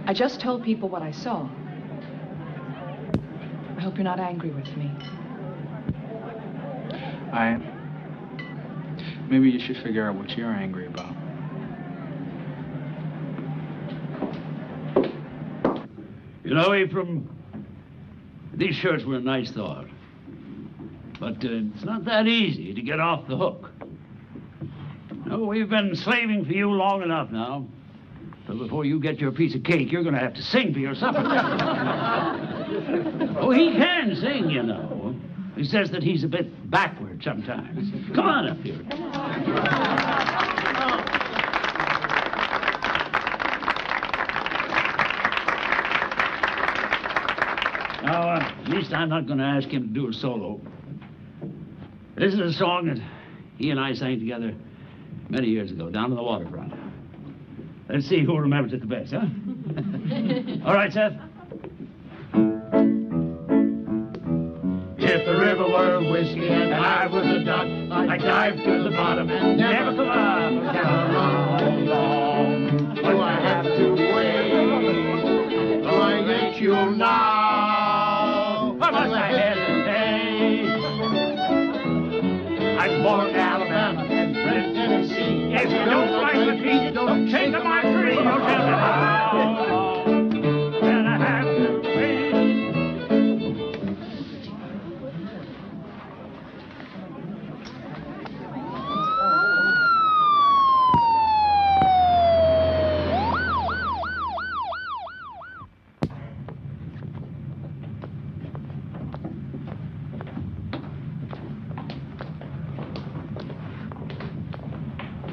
Speaker 17: I just told people what I saw. I hope you're not angry with me.
Speaker 14: Maybe you should figure out what you're angry about.
Speaker 11: You know, Ephraim, these shirts were a nice thought. But it's not that easy to get off the hook. No, we've been slaving for you long enough now. So before you get your piece of cake, you're going to have to sing for your supper. Oh, he can sing, you know. He says that he's a bit backward sometimes. Come on up here. Now, at least I'm not going to ask him to do a solo. This is a song that he and I sang together many years ago, down on the waterfront. Let's see who remembers it the best, huh? All right, Seth.
Speaker 3: If the river were whiskey and I was a duck, I'd dive to the bottom and never come up. How long do I have to wait? Oh, I get you now.
Speaker 11: Why must I hesitate? I'm born in Alabama and bred in Tennessee. If you don't like the beat, don't shake up my tree. Don't tell me how. Then I have to wait.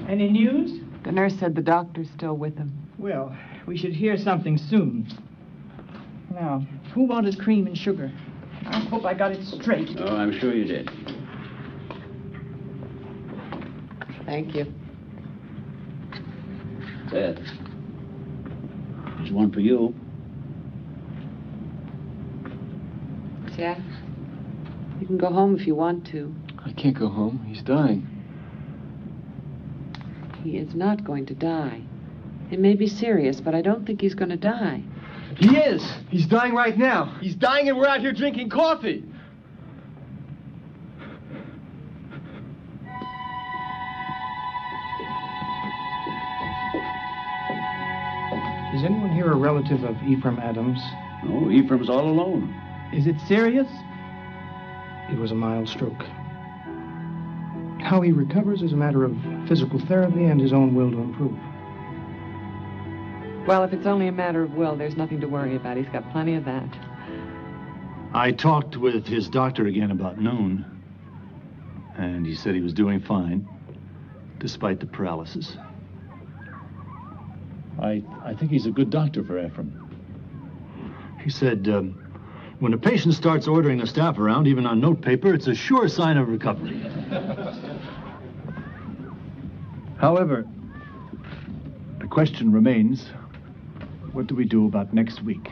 Speaker 4: Any news?
Speaker 1: The nurse said the doctor's still with him.
Speaker 4: Well, we should hear something soon. Now, who wanted cream and sugar? I hope I got it straight.
Speaker 11: Oh, I'm sure you did.
Speaker 1: Thank you.
Speaker 11: Seth, there's one for you.
Speaker 1: Jack, you can go home if you want to.
Speaker 2: I can't go home. He's dying.
Speaker 1: He is not going to die. It may be serious, but I don't think he's going to die.
Speaker 2: He is. He's dying right now. He's dying and we're out here drinking coffee.
Speaker 18: Is anyone here a relative of Ephraim Adams?
Speaker 11: No, Ephraim's all alone.
Speaker 18: Is it serious? It was a mild stroke. How he recovers is a matter of physical therapy and his own will to improve.
Speaker 1: Well, if it's only a matter of will, there's nothing to worry about. He's got plenty of that.
Speaker 6: I talked with his doctor again about noon, and he said he was doing fine, despite the paralysis. I think he's a good doctor for Ephraim. He said, when a patient starts ordering the staff around, even on notepaper, it's a sure sign of recovery. However, the question remains, what do we do about next week?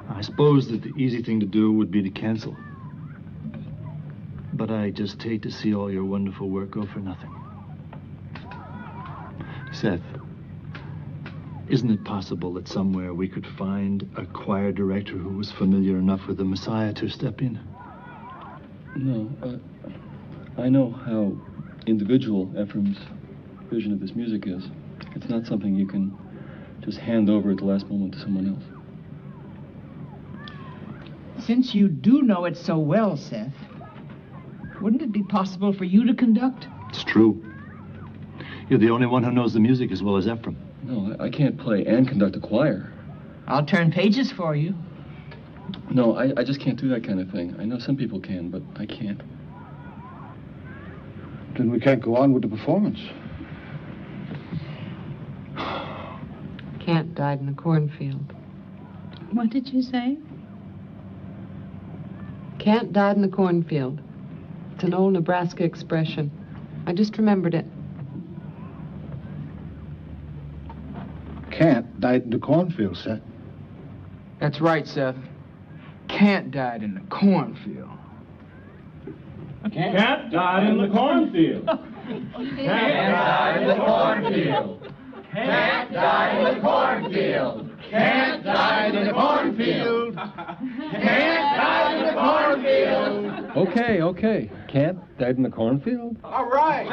Speaker 6: I suppose that the easy thing to do would be to cancel. But I just hate to see all your wonderful work go for nothing. Seth, isn't it possible that somewhere we could find a choir director who was familiar enough with the Messiah to step in?
Speaker 2: No, I know how individual Ephraim's vision of this music is. It's not something you can just hand over at the last moment to someone else.
Speaker 4: Since you do know it so well, Seth, wouldn't it be possible for you to conduct?
Speaker 6: It's true. You're the only one who knows the music as well as Ephraim.
Speaker 2: No, I can't play and conduct a choir.
Speaker 4: I'll turn pages for you.
Speaker 2: No, I just can't do that kind of thing. I know some people can, but I can't.
Speaker 12: Then we can't go on with the performance.
Speaker 1: Kant died in the cornfield.
Speaker 20: What did you say?
Speaker 1: Kant died in the cornfield. It's an old Nebraska expression. I just remembered it.
Speaker 12: Kant died in the cornfield, Seth.
Speaker 18: That's right, Seth. Kant died in the cornfield.
Speaker 11: Kant died in the cornfield.
Speaker 3: Kant died in the cornfield. Kant died in the cornfield. Kant died in the cornfield. Kant died in the cornfield.
Speaker 2: Okay. Kant died in the cornfield?
Speaker 18: All right.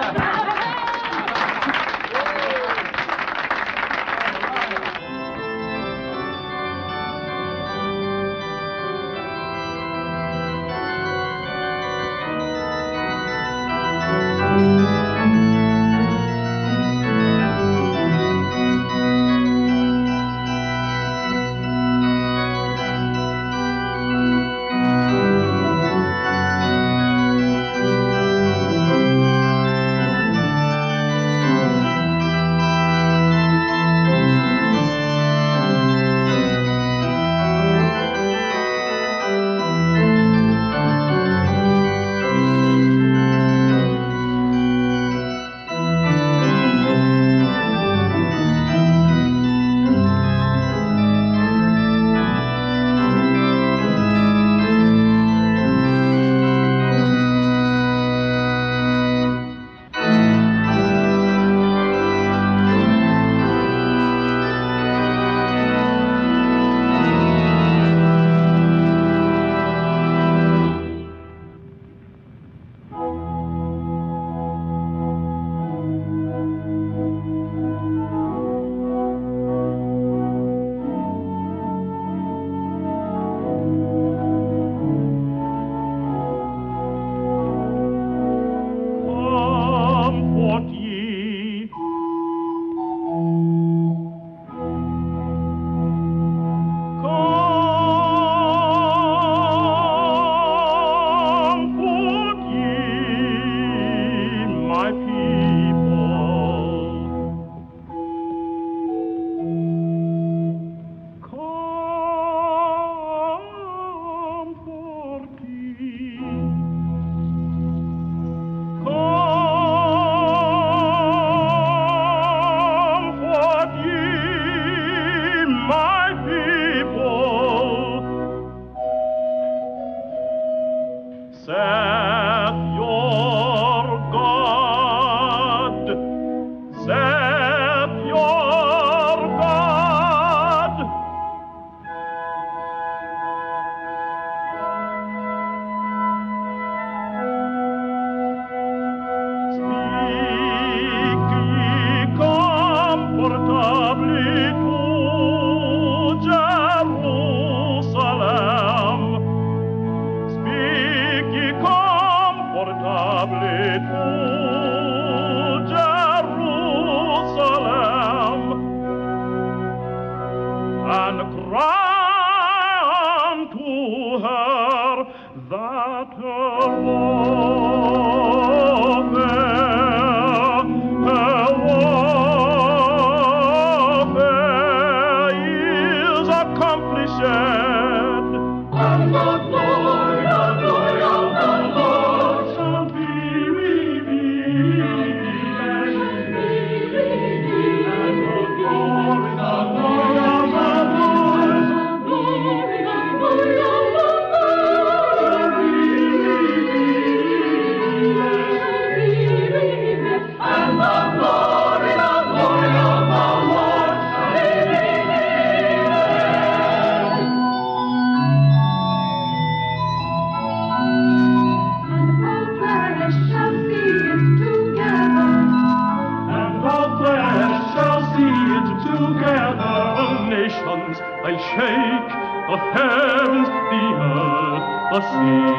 Speaker 3: I'll shake the heavens, the earth, the sea,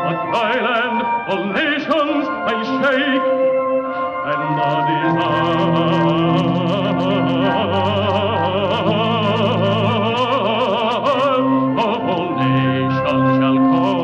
Speaker 3: the dry land, all nations I'll shake, and the desire of all nations shall come.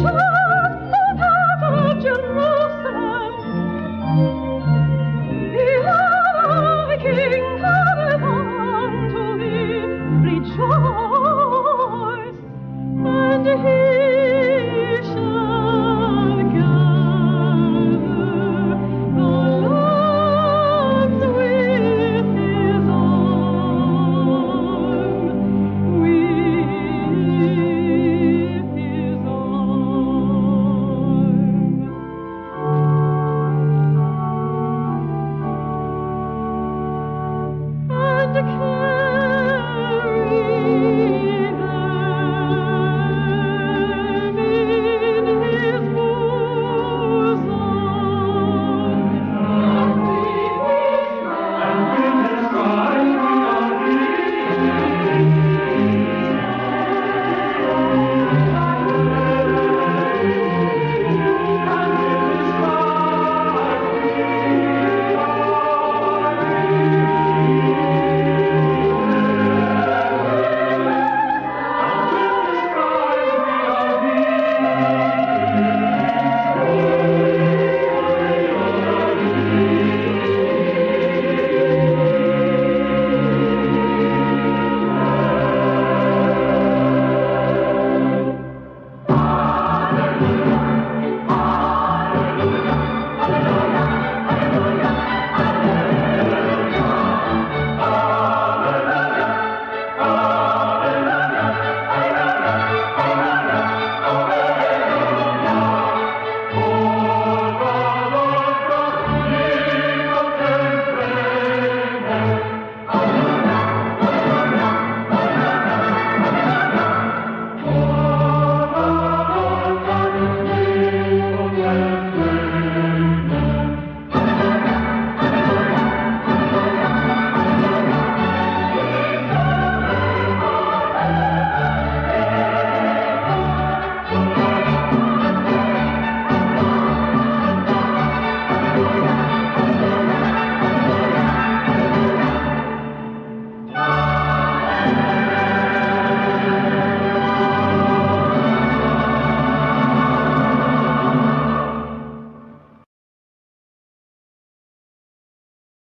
Speaker 20: Shut